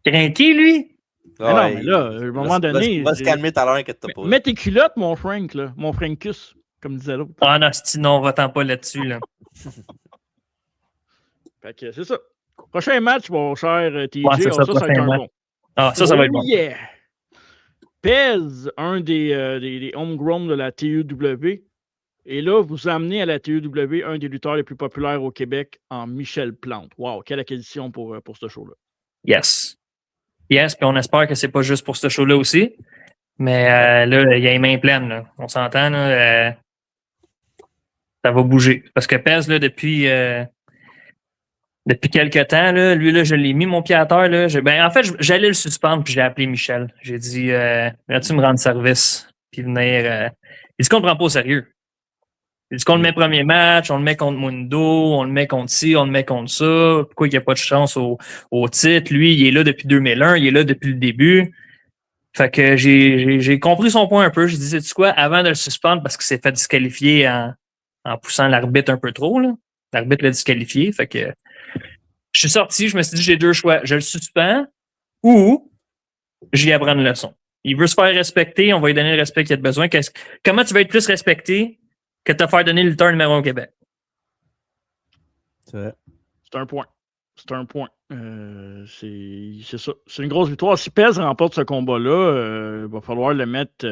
Crinqué, lui? Non, mais là, à un moment donné. Va se calmer tout à l'heure, inquiète-toi pas. Mets tes culottes, mon Frank, là. Mon Frankus, comme disait l'autre. Ah non, va-t'en pas là-dessus, là. Fait que c'est ça. Prochain match, mon cher TJ. Ouais, ça va être un bon. Ah, ça va être bon. Yeah! Pez, un des homegrown de la TUW. Et là, vous amenez à la TUW un des lutteurs les plus populaires au Québec en Michel Plante. Wow, quelle acquisition pour ce show-là. Yes, puis on espère que c'est pas juste pour ce show-là aussi. Mais là, il y a les mains pleines. Là. On s'entend, là, ça va bouger. Parce que Pez, là, depuis quelques temps, là, lui, là, je l'ai mis mon pied à terre. Là, en fait, j'allais le suspendre, puis j'ai appelé Michel. J'ai dit, viens-tu me rendre service? Puis venir. Il dit qu'on ne prend pas au sérieux. Il dit qu'on le met premier match, on le met contre Mundo, on le met contre ci, on le met contre ça. Pourquoi il n'y a pas de chance au titre? Lui, il est là depuis 2001, il est là depuis le début. Fait que j'ai compris son point un peu. J'ai dit, sais-tu quoi, avant de le suspendre, parce qu'il s'est fait disqualifier en poussant l'arbitre un peu trop, là. L'arbitre l'a disqualifié. Fait que je suis sorti, je me suis dit, j'ai deux choix. Je le suspends ou j'y apprends une leçon. Il veut se faire respecter, on va lui donner le respect qu'il a besoin. Comment tu vas être plus respecté que de te faire donner le lutteur numéro 1 au Québec? C'est un point. C'est ça. C'est une grosse victoire. Si Pez remporte ce combat-là, il va falloir le mettre.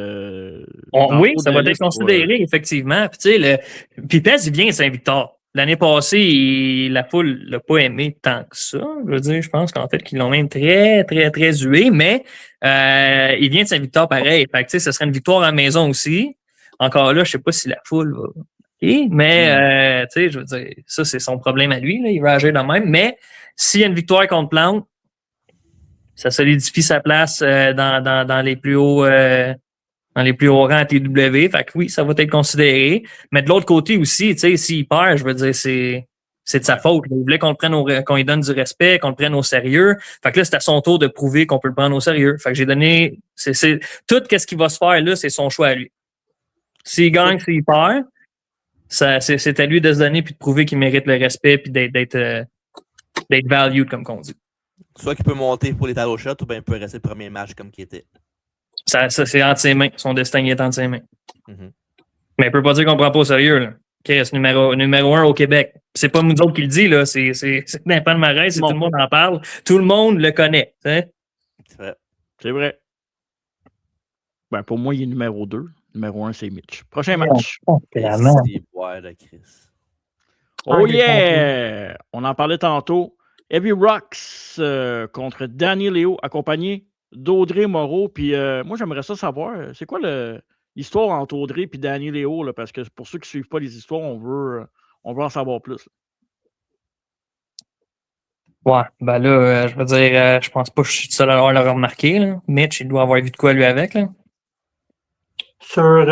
Oui, ça va être considéré, effectivement. Puis Pez, il vient Saint-Victor. L'année passée, la foule l'a pas aimé tant que ça. Je veux dire, je pense qu'en fait, qu'ils l'ont même très, très, très hué, mais il vient de Saint-Victor pareil. Fait que, ce serait une victoire à la maison aussi. Encore là, je sais pas si la foule va. Okay, mais je veux dire, ça, c'est son problème à lui. Là, il va agir de même. Mais s'il y a une victoire contre Plante, ça solidifie sa place dans les plus hauts rangs à TW. Fait que oui, ça va être considéré. Mais de l'autre côté aussi, s'il perd, je veux dire, c'est de sa faute. Il voulait qu'on le prenne qu'on lui donne du respect, qu'on le prenne au sérieux. Fait que là, c'est à son tour de prouver qu'on peut le prendre au sérieux. Fait que j'ai donné. Tout ce qui va se faire là, c'est son choix à lui. S'il gagne, s'il perd, c'est à lui de se donner puis de prouver qu'il mérite le respect puis d'être valued, comme qu'on dit. Soit qu'il peut monter pour les tarot shots ou bien il peut rester le premier match comme qu'il était. Ça c'est entre ses mains. Son destin est entre ses mains. Mm-hmm. Mais il peut pas dire qu'on ne prend pas au sérieux. Là. Chris, numéro 1 au Québec. C'est pas nous autres qui le dit, là. C'est un palmarès, tout le monde en parle. Tout le monde le connaît. T'sais? C'est vrai. Ben, pour moi, il est numéro 2. Numéro 1, c'est Mitch. Prochain match. Oh yeah! On en parlait tantôt. Heavy Rocks contre Danny Léo, accompagné d'Audrey Moreau. Puis moi, j'aimerais ça savoir, c'est quoi l'histoire entre Audrey et Danny Léo? Là, parce que pour ceux qui ne suivent pas les histoires, on veut en savoir plus. Là. Ouais, ben là, je veux dire, je pense pas que je suis le seul à l'avoir remarqué. Là. Mitch, il doit avoir vu de quoi lui avec. Là. Sur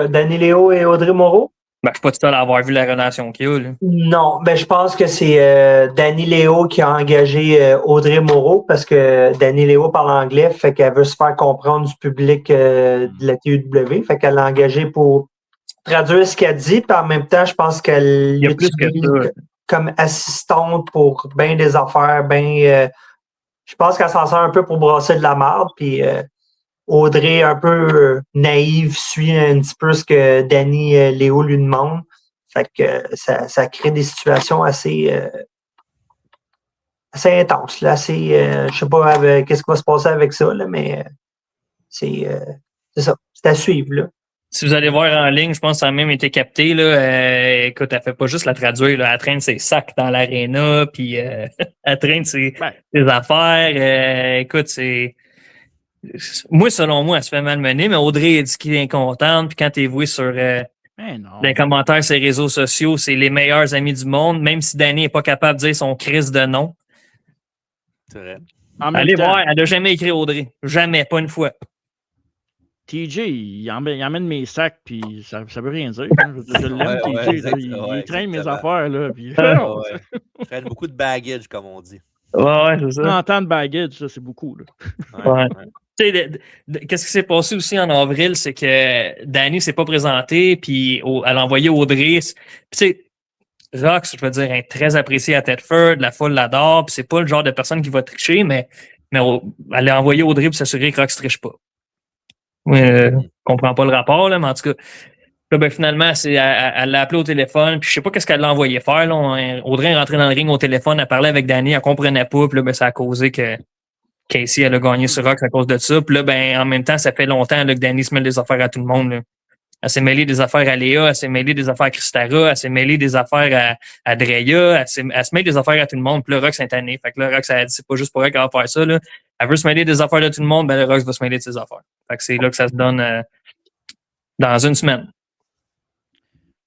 Danny Léo et Audrey Moreau? Ben, je suis pas tout seul à avoir vu la relation qu'il y a. Là. Non, ben je pense que c'est Danny Léo qui a engagé Audrey Moreau parce que Danny Léo parle anglais, fait qu'elle veut se faire comprendre du public de la TUW, fait qu'elle l'a engagé pour traduire ce qu'elle dit, puis en même temps, je pense qu'elle l'utilise comme assistante pour bien des affaires, je pense qu'elle s'en sert un peu pour brasser de la marde, puis Audrey, un peu naïve, suit un petit peu ce que Danny Léo lui demande. Fait que ça crée des situations assez intenses. Là, je sais pas qu'est-ce qui va se passer avec ça, là, mais c'est ça. C'est à suivre. Là. Si vous allez voir en ligne, je pense que ça a même été capté. Là, écoute, elle fait pas juste la traduire. Là, elle traîne ses sacs dans l'aréna, puis elle traîne ses affaires. Écoute, c'est... moi, selon moi, elle se fait malmener, mais Audrey a dit qu'il est incontente. Puis quand t'es voué sur les commentaires sur les réseaux sociaux, c'est les meilleurs amis du monde, même si Danny n'est pas capable de dire son crise de nom. C'est vrai. Allez voir, elle n'a jamais écrit Audrey. Jamais, pas une fois. TJ, il emmène mes sacs, puis ça veut rien dire. Hein. Je l'aime, TJ. Il traîne mes affaires. Là, puis... Il traîne beaucoup de baggage, comme on dit. Ouais, c'est ça. 30 ans de baggage, ça, c'est beaucoup. Là. Ouais. Tu sais, qu'est-ce qui s'est passé aussi en avril, c'est que Danny s'est pas présenté, puis elle a envoyé Audrey. Puis tu sais, Rox, je veux dire, est très apprécié à Tedford, la foule l'adore, puis c'est pas le genre de personne qui va tricher, mais elle a envoyé Audrey pour s'assurer que Rox triche pas. Je comprends pas le rapport, là, mais en tout cas, là, ben, finalement, elle l'a appelé au téléphone, puis je sais pas qu'est-ce qu'elle l'a envoyé faire. Là. Audrey est rentrée dans le ring au téléphone, elle parlait avec Danny, elle comprenait pas, puis là, ben, ça a causé que Casey, elle a gagné sur Rox à cause de ça. Puis là, ben, en même temps, ça fait longtemps là, que Danny se mêle des affaires à tout le monde. Là. Elle s'est mêlée des affaires à Léa, elle s'est mêlée des affaires à Christara, elle s'est mêlée des affaires à Dreya, elle se mêle des affaires à tout le monde. Puis là, Rox est tanné. Fait que là, Rox, elle a dit, c'est pas juste pour elle qu'elle va faire ça. Là. Elle veut se mêler des affaires de tout le monde, ben là, Rox va se mêler de ses affaires. Fait que c'est là que ça se donne dans une semaine.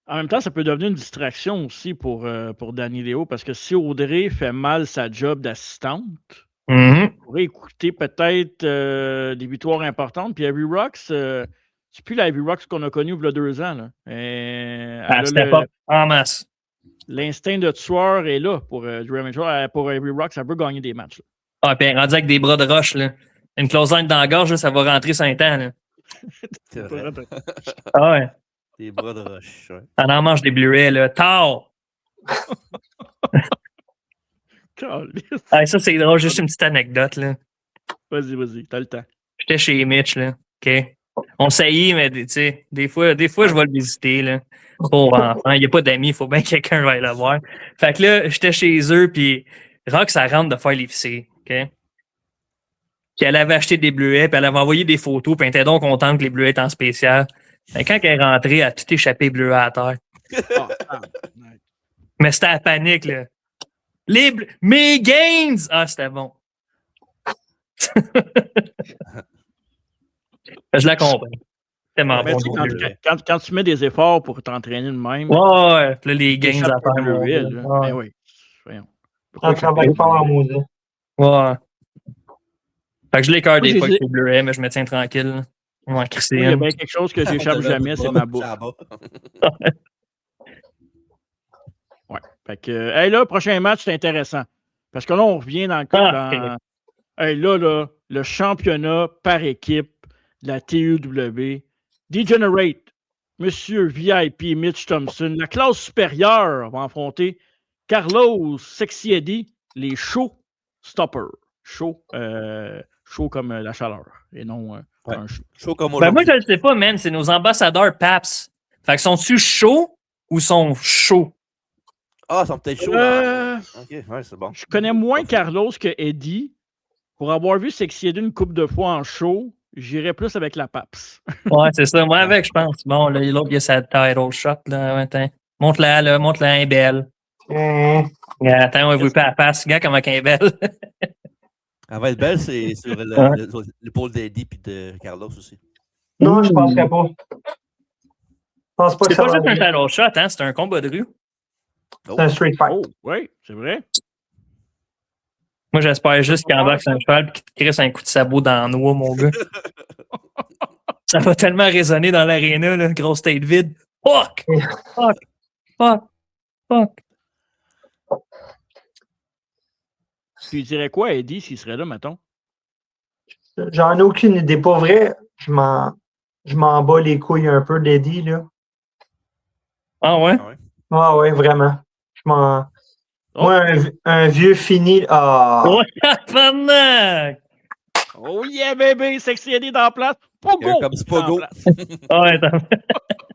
En même temps, ça peut devenir une distraction aussi pour Danny Léo, parce que si Audrey fait mal sa job d'assistante, on pourrait écouter peut-être des victoires importantes. Puis Heavy Rocks, c'est plus la Heavy Rocks qu'on a connue il y a 2 ans. Là. C'était pas en masse. L'instinct de tueur est là pour Drew Mitchell. Pour Heavy Rocks, ça peut gagner des matchs. Là. Ah, puis rendu avec des bras de roche, là. Une close line dans la gorge, là, ça va rentrer 5 ans. Là. C'est vrai. Ah ouais. Des bras de roche. Ouais. On en mange des Blu-ray, là. Tard! Ah, ça, c'est drôle. Juste une petite anecdote, là. Vas-y, t'as le temps. J'étais chez Mitch, là. OK? On saillit, mais tu sais, des fois, je vais le visiter, là. Pauvre enfant. Il n'y a pas d'amis, il faut bien que quelqu'un va le voir. Fait que là, j'étais chez eux, puis Rox, ça rentre de faire l'épicé. OK? Puis elle avait acheté des bleuets, puis elle avait envoyé des photos, puis elle était donc contente que les bleuets étaient en spécial. Et quand elle est rentrée, elle a tout échappé bleuets à terre. Mais c'était la panique, là. Mes gains! Ah, c'était bon. Je la comprends. Tellement bon. Quand tu mets des efforts pour t'entraîner de même. Ouais, puis là, les gains à faire. Ben oui. Voyons. On travaille fort en maudit. Ouais. Fait que je l'écarte des fois avec les Blu-ray, mais je me tiens tranquille. Ouais, Christine. Il y a bien quelque chose que j'échappe jamais, c'est ma bouffe. Ouais. Fait que, hey, là, prochain match, c'est intéressant. Parce que là, on revient dans le cas. Okay. Hey, là, le championnat par équipe de la TUW. Degenerate, Monsieur VIP, Mitch Thompson. La classe supérieure va affronter Carlos Sexy Eddie, les show stoppers. Chaud comme la chaleur. Et non un chaud. Chaud comme aujourd'hui. Ben moi, je ne sais pas, man. C'est nos ambassadeurs PAPS. Fait que sont-ils chauds ou sont chauds? Ah, ils sont peut-être chauds. OK, ouais, c'est bon. Je connais moins Carlos que Eddie. Pour avoir vu Sexy Eddie une couple de fois en show, j'irais plus avec la PAPS. Ouais, c'est ça. Moi, avec, je pense. Bon, là, l'autre, il a sa title shot. Là. Attends. Montre-la, là. Montre-la, elle est belle. Attends, on ne voit pas la face. Regarde comment elle est belle. Elle va être belle, c'est sur l'épaule d'Eddie et de Carlos aussi. Non, je ne penserais pas. Je pense pas que c'est ça pas va juste un title shot, hein? C'est un combat de rue. C'est un street fight. Oh, oui, c'est vrai. Moi, j'espère juste qu'il embarque sur un cheval et qu'il te crisse un coup de sabot dans la noix, mon gars. Ça va tellement résonner dans l'aréna, là, grosse tête vide. Fuck! Fuck! Fuck! Fuck! Tu dirais quoi, Eddie, s'il serait là, mettons? J'en ai aucune idée. Pas vrai, je m'en bats les couilles un peu d'Eddie, là. Ah ouais? Ah ouais, vraiment. Moi, un vieux fini. Ah! Oh, tabarnak! Oh yeah, bébé! Sexy Eddie dans la place! Pogo! Comme c'est Pogo. Ouais,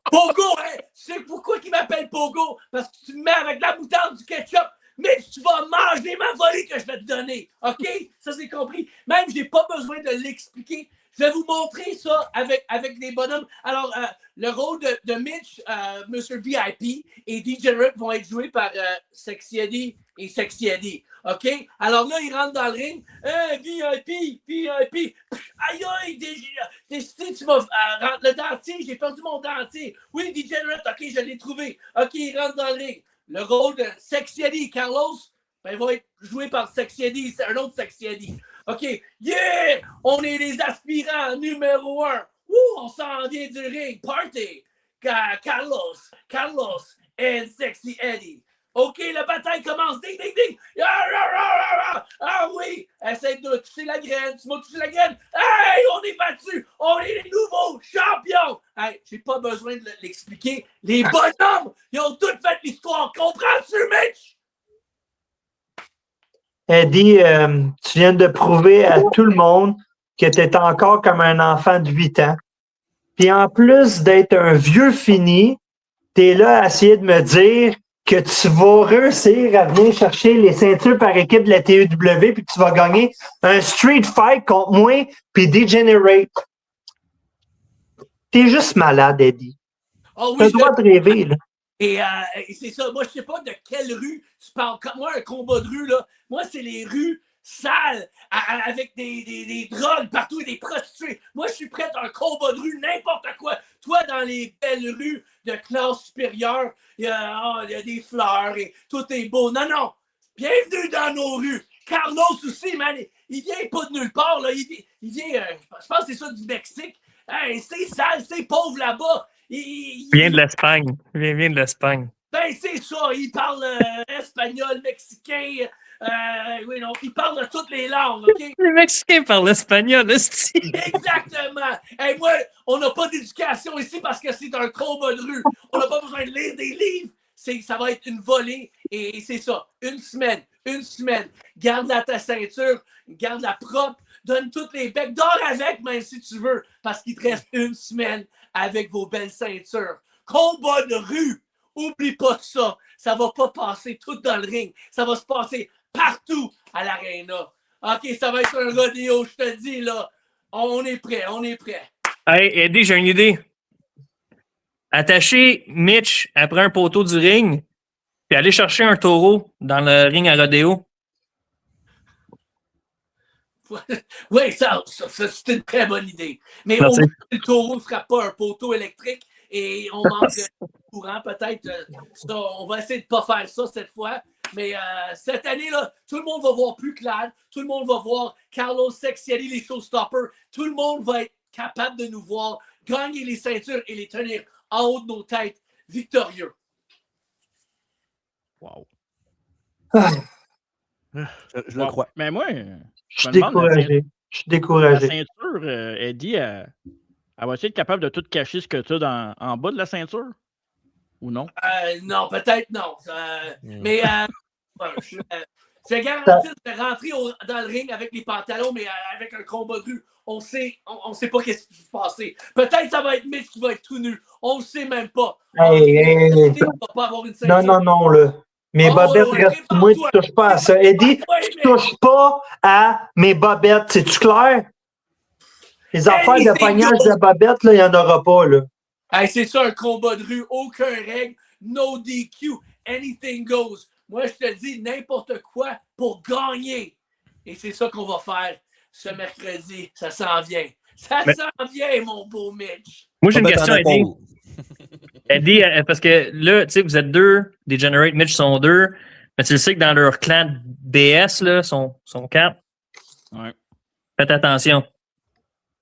Pogo, hein? Tu sais pourquoi il m'appelle Pogo? Parce que tu me mets avec la moutarde du ketchup, mais tu vas manger ma volée que je vais te donner. OK? Ça, c'est compris. Même, je n'ai pas besoin de l'expliquer. Je vais vous montrer ça avec des bonhommes. Alors, le rôle de Mitch, Mr. VIP et Degenerate vont être joués par Sexy Eddie et Sexy Eddie. OK? Alors là, ils rentrent dans le ring. VIP. Aïe, aïe, tu vas rentrer le dentier. J'ai perdu mon dentier. Oui, Degenerate. OK, je l'ai trouvé. OK, ils rentrent dans le ring. Le rôle de Sexy Eddie, Carlos, ben, il va être joué par Sexy Eddie. C'est un autre Sexy Eddie. OK, yeah! On est les aspirants numéro 1. On s'en vient du ring. Party! Carlos and Sexy Eddie. OK, la bataille commence. Ding, ding, ding! Ah oui! Essaye de toucher la graine. Tu m'as touché la graine. Hey, on est battus! On est les nouveaux champions! Hey, j'ai pas besoin de l'expliquer. Les bonhommes, ils ont tous fait l'histoire. Comprends-tu, Mitch? Eddie, tu viens de prouver à tout le monde que tu es encore comme un enfant de 8 ans. Puis en plus d'être un vieux fini, tu es là à essayer de me dire que tu vas réussir à venir chercher les ceintures par équipe de la TEW puis que tu vas gagner un street fight contre moi puis Degenerate. T'es juste malade, Eddie. Oh, tu dois te rêver, là. Et c'est ça. Moi, je sais pas de quelle rue tu parles. Moi, un combat de rue, là, moi, c'est les rues sales avec des drogues partout et des prostituées. Moi, je suis prêt à un combat de rue, n'importe quoi. Toi, dans les belles rues de classe supérieure, il y a des fleurs et tout est beau. Non. Bienvenue dans nos rues. Carlos aussi, man, il vient pas de nulle part. Là. Il vient, je pense que c'est ça du Mexique. Hey, c'est sale, c'est pauvre là-bas. Il vient de l'Espagne. Il vient de l'Espagne. Ben, c'est ça. Il parle espagnol, mexicain. Oui, non, il parle de toutes les langues, OK? Les Mexicains parlent espagnol, est-ce que... Exactement. Hey, moi, on n'a pas d'éducation ici parce que c'est un combat de rue. On n'a pas besoin de lire des livres. Ça va être une volée et c'est ça. Une semaine. Garde-la ta ceinture, garde-la propre, donne toutes les becs. Dors avec, même si tu veux, parce qu'il te reste une semaine avec vos belles ceintures. Combat de rue. Oublie pas ça. Ça va pas passer tout dans le ring. Ça va se passer partout à l'aréna. OK, ça va être un rodéo, je te dis, là. On est prêt. Hey, Eddie, j'ai une idée. Attacher Mitch après un poteau du ring, puis aller chercher un taureau dans le ring à rodéo. Oui, ça c'est une très bonne idée. Mais au moins, le taureau ne fera pas un poteau électrique et on manque de courant, peut-être. Ça, on va essayer de ne pas faire ça cette fois. Mais cette année-là, tout le monde va voir plus clair. Tout le monde va voir Carlos Sexy Eddie, les showstoppers. Tout le monde va être capable de nous voir gagner les ceintures et les tenir en haut de nos têtes victorieux. Wow. Je le crois. Mais moi, je suis découragé. La ceinture, Eddie, elle va essayer être capable de tout cacher ce que tu as en bas de la ceinture? Ou non? Non, peut-être non. Mais je vais garantir de rentrer dans le ring avec les pantalons, mais avec un combat de rue. On sait pas qu'est-ce qui va se passer. Peut-être ça va être Mitch qui va être tout nu. On le sait même pas. Hey. Va pas avoir une ceinture. Non, là. Mes bobettes restent pour moi, tu touches pas à ça. Eddie, tu touches pas à mes bobettes. C'est-tu clair? Les affaires de pognage de bobettes, là, il n'y en aura pas, là. Hey, c'est ça, un combat de rue. Aucun règle. No DQ. Anything goes. Moi, je te dis n'importe quoi pour gagner. Et c'est ça qu'on va faire ce mercredi. Ça s'en vient. Ça s'en vient, mon beau Mitch. Moi, j'ai une question, Eddie. Eddie, parce que là, tu sais, vous êtes deux, Degenerate, Mitch sont deux, mais tu le sais que dans leur clan BS, là, sont quatre. Ouais. Faites attention.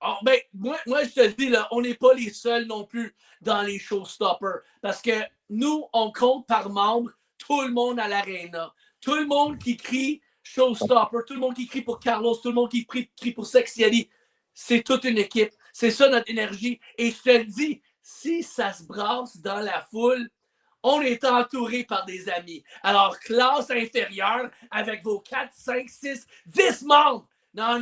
Oh, ben, moi, je te dis, là, on n'est pas les seuls non plus dans les showstoppers. Parce que nous, on compte par membre tout le monde à l'aréna. Tout le monde qui crie showstopper, tout le monde qui crie pour Carlos, tout le monde qui crie pour Sexy Eddie. C'est toute une équipe. C'est ça notre énergie. Et je te le dis, si ça se brasse dans la foule, on est entouré par des amis. Alors, classe inférieure, avec vos 4, 5, 6, 10 membres. Non.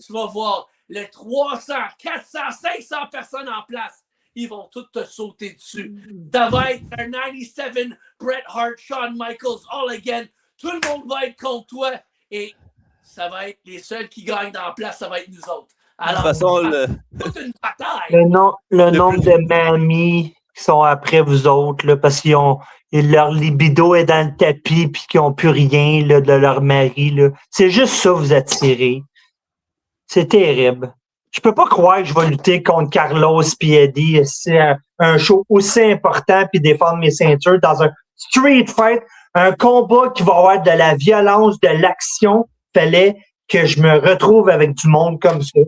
Tu vas voir, les 300, 400, 500 personnes en place, ils vont toutes te sauter dessus. Ça va être un 97 Bret Hart, Shawn Michaels, all again. Tout le monde va être contre toi et ça va être les seuls qui gagnent dans la place, ça va être nous autres. Alors, De toute façon, toute une bataille. Le nombre de mamies qui sont après vous autres, là, parce leur libido est dans le tapis puis qu'ils n'ont plus rien là, de leur mari. Là. C'est juste ça vous attirez. C'est terrible. Je peux pas croire que je vais lutter contre Carlos puis Eddie. C'est un show aussi important puis défendre mes ceintures dans un street fight, un combat qui va avoir de la violence, de l'action. Fallait que je me retrouve avec du monde comme ça.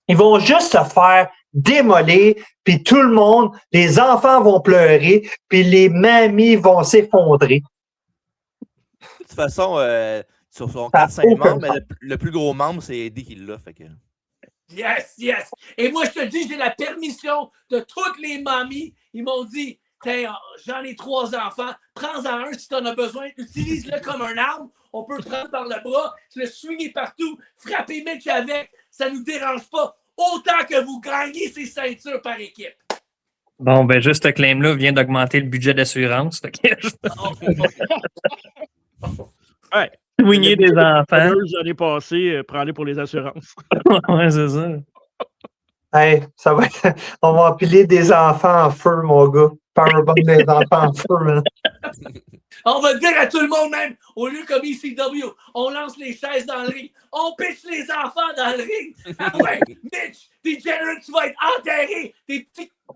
Ils vont juste se faire démolir, puis tout le monde, les enfants vont pleurer, puis les mamies vont s'effondrer. de toute façon, sur son Ça a 4-5 aucun membres, sens. mais le plus gros membre, c'est Eddie qui l'a. Fait que... Yes, yes. Et moi, je te dis, j'ai la permission de toutes les mamies. Ils m'ont dit, j'en ai 3 enfants, prends-en un si tu en as besoin, utilise-le comme un arme. On peut le prendre par le bras, le swinguer partout, frapper Mitch avec. Ça ne nous dérange pas. Autant que vous gagnez ces ceintures par équipe. Bon, ben juste ce claim-là vient d'augmenter le budget d'assurance. Ouais. Swinguer des enfants. Les années passées, prends-les pour les assurances. Ouais, c'est ça. Hey, ça va être... On va empiler des enfants en feu, mon gars. Powerbomb des enfants en feu, man. On va dire à tout le monde même, au lieu comme ECW, on lance les chaises dans le ring, on pitch les enfants dans le ring. Ah ouais, Mitch, Degenerate, tu vas être enterré. Tes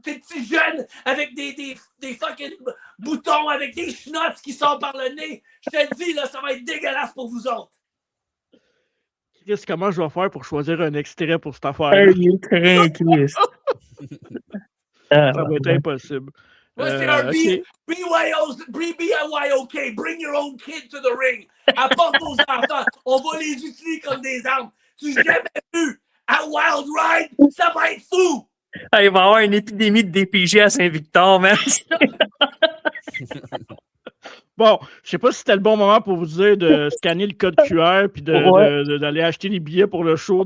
petits jeunes avec des fucking boutons, avec des schnotts qui sortent par le nez. Je te le dis, là, ça va être dégueulasse pour vous autres. Chris, comment je vais faire pour choisir un extrait pour cette affaire-là? Ça va être impossible. Moi, c'est un BYOK, bring your own kid to the ring. Apporte vos enfants, on va les utiliser comme des armes. Tu n'as jamais vu à Wild Ride, ça va être fou! Il va y avoir une épidémie de DPG à Saint-Victor, man. Bon, je sais pas si c'était le bon moment pour vous dire de scanner le code QR puis d'aller acheter les billets pour le show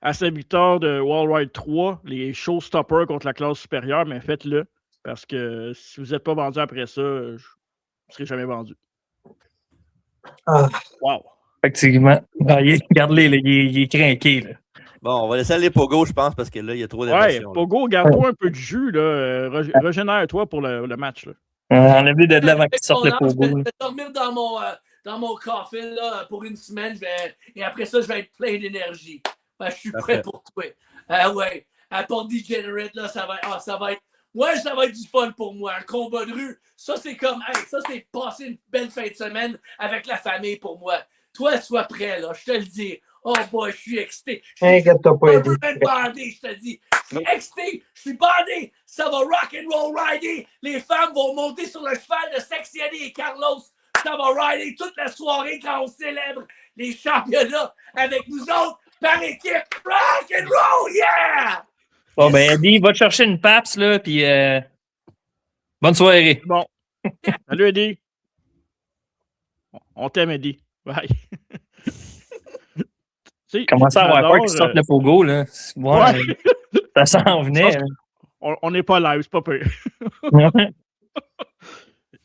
à Saint-Victor de Wild Ride 3, les showstoppers contre la classe supérieure, mais faites-le. Parce que si vous n'êtes pas vendu après ça, je ne serai jamais vendu. Ah. Wow. Effectivement. Regarde-les, il est craqué. Là. Bon, on va laisser aller Pogo, je pense, parce que là, il y a trop d'émotions. Ouais, Pogo, garde-toi un peu de jus. Là. Régénère-toi pour le match. Là. On a vu de là avant qu'il sorte le Pogo. Je vais dormir dans mon coffin là, pour une semaine. Et après ça, je vais être plein d'énergie. Je suis prêt pour toi. Ouais. À Port Degenerate, là, ça va être. Ouais, ça va être du fun pour moi. Un combat de rue, ça c'est comme. Ça c'est passer une belle fin de semaine avec la famille pour moi. Toi, sois prêt, là, je te le dis. Oh boy, je suis excité. Je suis un peu même bandé, je te dis. Je suis excité, je suis bandé. Ça va rock and roll rider. Les femmes vont monter sur le cheval de Sexy Eddie et Carlos. Ça va rider toute la soirée quand on célèbre les championnats avec nous autres par équipe. Rock and roll, yeah! Bon, ben, Eddie, va te chercher une PAPS, là, puis bonne soirée. Bon. Salut, Eddie. On t'aime, Eddie. Bye. Commence à avoir peur qu'il sorte le Pogo, là. Ouais. Ça s'en venait. On n'est pas live, c'est pas peur.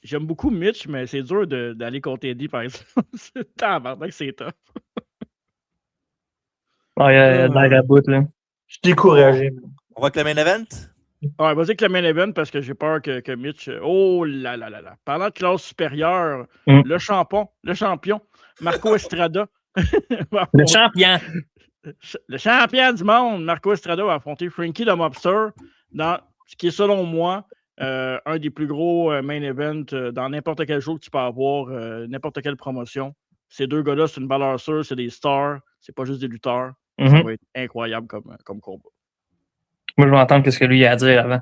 J'aime beaucoup Mitch, mais c'est dur d'aller contre Eddie, par exemple. C'est tough. Ouais, il y a de l'air à bout, là. Je suis découragé. On va avec le main event? Ouais, vas-y avec le main event parce que j'ai peur que Mitch. Oh là là là là. Parlant de classe supérieure, le champion, Marco Estrada. Le champion. Le champion du monde, Marco Estrada, va affronter Frankie the Mobster dans ce qui est, selon moi, un des plus gros main events dans n'importe quel show que tu peux avoir, n'importe quelle promotion. Ces deux gars-là, c'est une valeur sûre, c'est des stars, c'est pas juste des lutteurs. Ça va être incroyable comme combat. Moi, je vais entendre ce que lui a à dire avant.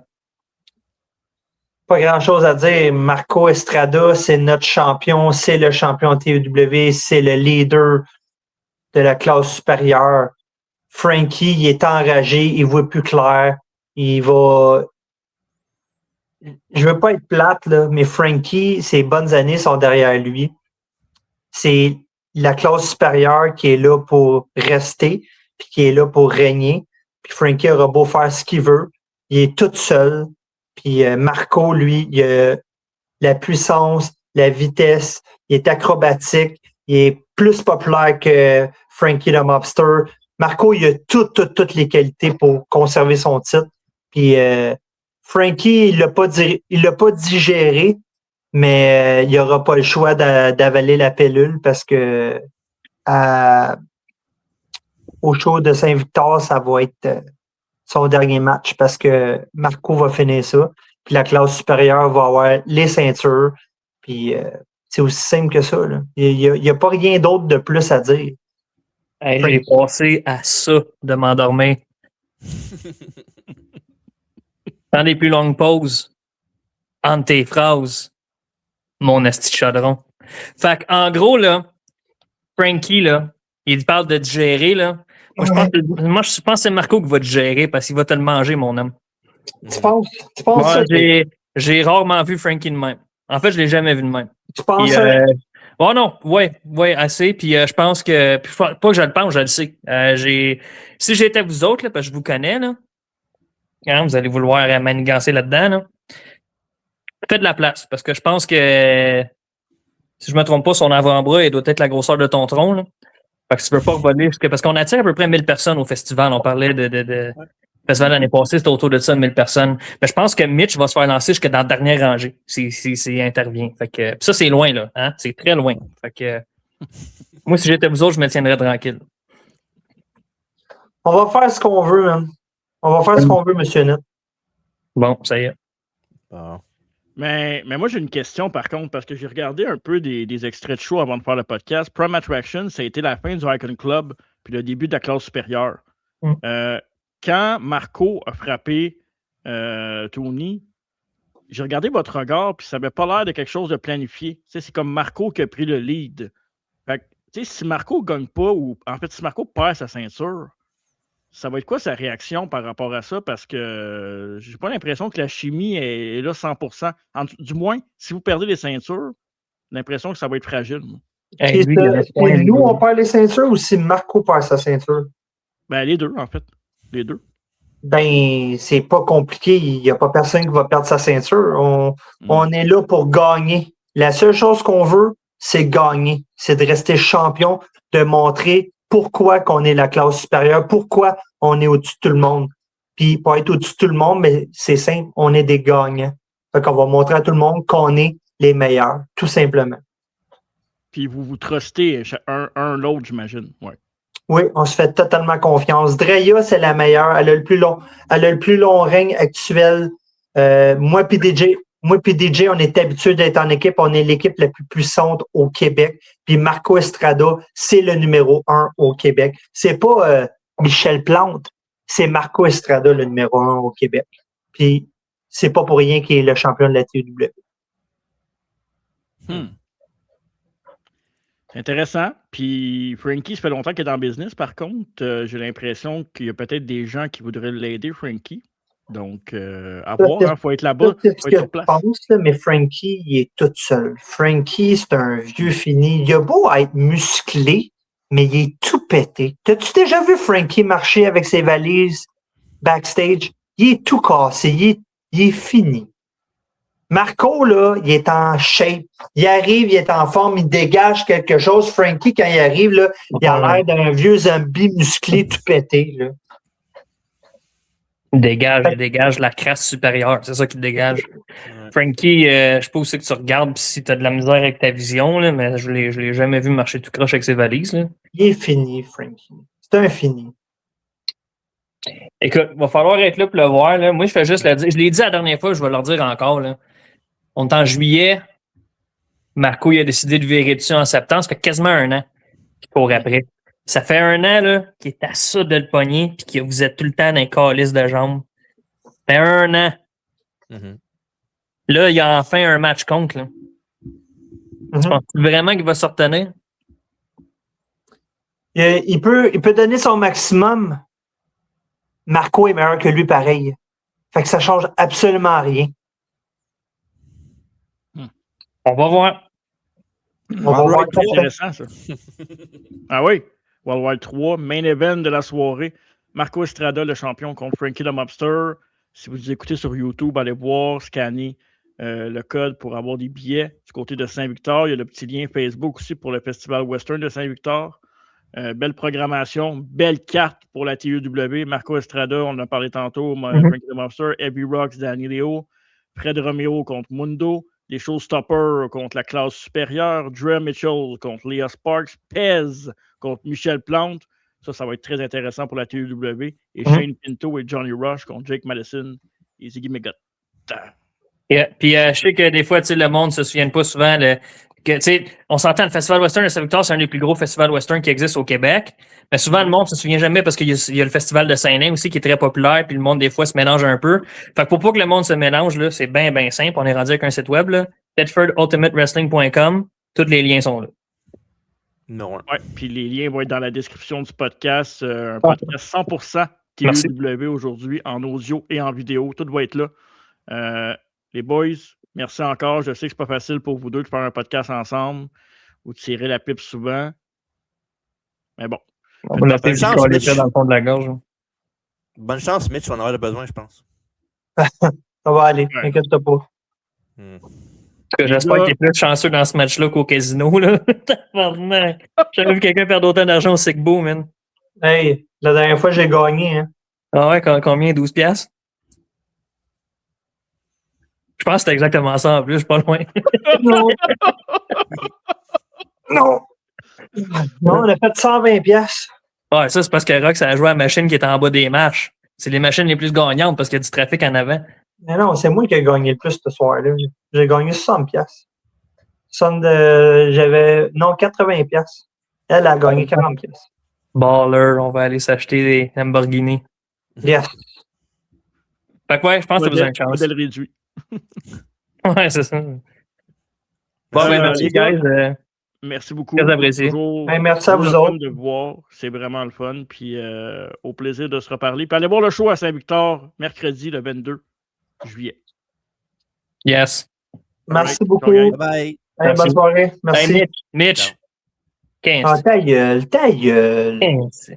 Pas grand-chose à dire. Marco Estrada, c'est notre champion, c'est le champion TEW, c'est le leader de la classe supérieure. Frankie, il est enragé, il voit plus clair. Il va... Je veux pas être plate, là, mais Frankie, ses bonnes années sont derrière lui. C'est la classe supérieure qui est là pour rester, puis qui est là pour régner. Puis Frankie aura beau faire ce qu'il veut. Il est tout seul. Puis Marco, lui, il a la puissance, la vitesse, il est acrobatique, il est plus populaire que Frankie the Mobster. Marco, il a toutes les qualités pour conserver son titre. Puis Frankie, il l'a pas digéré, mais il n'aura pas le choix d'avaler la pilule parce que au show de Saint-Victor, ça va être son dernier match parce que Marco va finir ça. Puis la classe supérieure va avoir les ceintures. Puis c'est aussi simple que ça. Là. Il n'y a pas rien d'autre de plus à dire. Hey, j'ai passé à ça de m'endormir. Dans les plus longues pauses, entre tes phrases, mon esti de chaudron. Fait en gros, là, Frankie, là, il parle de digérer, là. Moi, je pense que c'est Marco qui va digérer parce qu'il va te le manger, mon homme. Tu penses Moi, ça? j'ai rarement vu Frankie de même. En fait, je l'ai jamais vu de même. Tu penses Puis, ça? oh non, ouais, assez. Puis je pense que, pas que je le pense, je le sais. Si j'étais vous autres, là, parce que je vous connais, là, hein, vous allez vouloir manigancer là-dedans, là, faites de la place. Parce que je pense que, si je me trompe pas, son avant-bras, il doit être la grosseur de ton tronc. Là. Fait que tu peux pas voler. Parce qu'on attire à peu près 1000 personnes au festival. On parlait de festival l'année passée, c'était autour de ça, 1000 personnes. Mais je pense que Mitch va se faire lancer jusque dans la dernière rangée s'il intervient. Fait que ça, c'est loin, là. Hein? C'est très loin. Fait que moi, si j'étais vous autres, je me tiendrais tranquille. On va faire ce qu'on veut, man. On va faire ce qu'on veut, monsieur Net. Bon, ça y est. Bon. Mais moi, j'ai une question par contre, parce que j'ai regardé un peu des extraits de show avant de faire le podcast. Prime Attraction, ça a été la fin du Icon Club, puis le début de la classe supérieure. Quand Marco a frappé Tony, j'ai regardé votre regard, puis ça n'avait pas l'air de quelque chose de planifié. Tu sais, c'est comme Marco qui a pris le lead. Fait que, tu sais, si Marco ne gagne pas, ou en fait, si Marco perd sa ceinture, ça va être quoi sa réaction par rapport à ça? Parce que j'ai pas l'impression que la chimie est là 100%. Du moins, si vous perdez les ceintures, j'ai l'impression que ça va être fragile. Hey, lui, et nous, on perd les ceintures ou si Marco perd sa ceinture? Ben, les deux, en fait. Les deux. Ben, c'est pas compliqué. Il n'y a pas personne qui va perdre sa ceinture. On est là pour gagner. La seule chose qu'on veut, c'est gagner. C'est de rester champion, de montrer pourquoi qu'on est la classe supérieure, pourquoi on est au-dessus de tout le monde. Puis, pour être au-dessus de tout le monde, mais c'est simple, on est des gagnants. Fait qu'on va montrer à tout le monde qu'on est les meilleurs, tout simplement. Puis vous vous trustez un l'autre, j'imagine. Ouais. Oui, on se fait totalement confiance. Dreya, c'est la meilleure. Elle a le plus long règne actuel. Moi puis DJ, on est habitué d'être en équipe. On est l'équipe la plus puissante au Québec. Puis Marco Estrada, c'est le numéro 1 au Québec. C'est pas Michel Plante, c'est Marco Estrada, le numéro 1 au Québec. Puis c'est pas pour rien qu'il est le champion de la TEW. C'est intéressant. Puis Frankie, ça fait longtemps qu'il est dans le business. Par contre, j'ai l'impression qu'il y a peut-être des gens qui voudraient l'aider, Frankie. Donc, à voir, il faut être là-bas, il faut être sur place. Je pense, là, mais Frankie, il est tout seul. Frankie, c'est un vieux fini. Il a beau être musclé, mais il est tout pété. T'as-tu déjà vu Frankie marcher avec ses valises backstage? Il est tout cassé, il est fini. Marco, là, il est en shape. Il arrive, il est en forme, il dégage quelque chose. Frankie, quand il arrive, là, il a l'air d'un vieux zombie musclé tout pété, là. Il dégage la crasse supérieure. C'est ça qu'il dégage. Ouais. Frankie, je sais pas où c'est que tu regardes si tu as de la misère avec ta vision, là, mais je l'ai jamais vu marcher tout croche avec ses valises. Là. Il est fini, Frankie. C'est un fini. Écoute, il va falloir être là pour le voir. Là. Moi, je fais juste le dire. Je l'ai dit la dernière fois, je vais leur dire encore. Là. On est en juillet. Marco, il a décidé de virer dessus en septembre. Ça fait quasiment un an qu'il court après. Ça fait un an là, qu'il est à ça de le pogner et que vous êtes tout le temps dans un calice de jambes. Ça fait un an. Mm-hmm. Là, il y a enfin un match contre. Là. Mm-hmm. Tu penses vraiment qu'il va se retenir? Il peut donner son maximum. Marco est meilleur que lui, pareil. Fait que ça change absolument rien. On va voir. On va voir. C'est intéressant, ça. Ah oui? World Wide 3, main event de la soirée. Marco Estrada, le champion, contre Frankie the Mobster. Si vous écoutez sur YouTube, allez voir, scanner le code pour avoir des billets du côté de Saint-Victor. Il y a le petit lien Facebook aussi pour le Festival Western de Saint-Victor. Belle programmation, belle carte pour la TEW. Marco Estrada, on en a parlé tantôt, Frankie the Monster, Heavy Rocks, Danny Leo, Fred Romero contre Mundo, les Showstoppers contre la classe supérieure, Dre Mitchell contre Leah Sparks, Pez contre Michel Plante. Ça va être très intéressant pour la TEW. Et Shane Pinto et Johnny Rush contre Jake Madison et Ziggy Megat. Yeah. Puis je sais que des fois, le monde ne se souvient pas souvent. On s'entend, le Festival Western de Saint-Victor, c'est un des plus gros festivals western qui existe au Québec. Mais souvent, le monde ne se souvient jamais parce qu'il y a le Festival de Saint-Lin aussi qui est très populaire. Puis le monde, des fois, se mélange un peu. Fait que pour pas que le monde se mélange, là, c'est bien, bien simple. On est rendu avec un site web, là, TedfordUltimateWrestling.com. Tous les liens sont là. Non. Ouais, puis les liens vont être dans la description du podcast. Un podcast 100% TEW aujourd'hui en audio et en vidéo. Tout va être là. Les boys, merci encore. Je sais que c'est pas facile pour vous deux de faire un podcast ensemble ou de tirer la pipe souvent. Mais bon. On a fait du collet dans le fond de la gorge. Bonne chance, Mitch, on en aura besoin, je pense. Ça va aller, t'inquiète-toi pas. J'espère qu'il est plus chanceux dans ce match-là qu'au casino. Là. J'avais vu quelqu'un perdre autant d'argent au Sigbo, man. Hey, la dernière fois, j'ai gagné. Hein. Ah ouais, combien? 12$? Je pense que c'était exactement ça en plus, je suis pas loin. Non. Non. Non, on a fait 120$. Ouais, ça, c'est parce que Rox a joué à la machine qui est en bas des marches. C'est les machines les plus gagnantes parce qu'il y a du trafic en avant. Mais non, c'est moi qui ai gagné le plus ce soir-là. J'ai gagné 60$. J'avais, non, 80$. Elle a gagné 40$. Baller, on va aller s'acheter des Lamborghini. Yes. Fait que ouais, je pense que vous avez une chance. Modèle réduit. Ouais, c'est ça. Bon, ben merci, guys. Merci beaucoup. Très apprécié. Merci à vous autres. De voir. C'est vraiment le fun. Puis au plaisir de se reparler. Puis allez voir le show à Saint-Victor, mercredi, le 22 juillet. Yes. Merci beaucoup. Bye. Hey, bonne soirée. Merci. Hey, Mitch. 15. Ah, ta gueule, ta gueule. 15.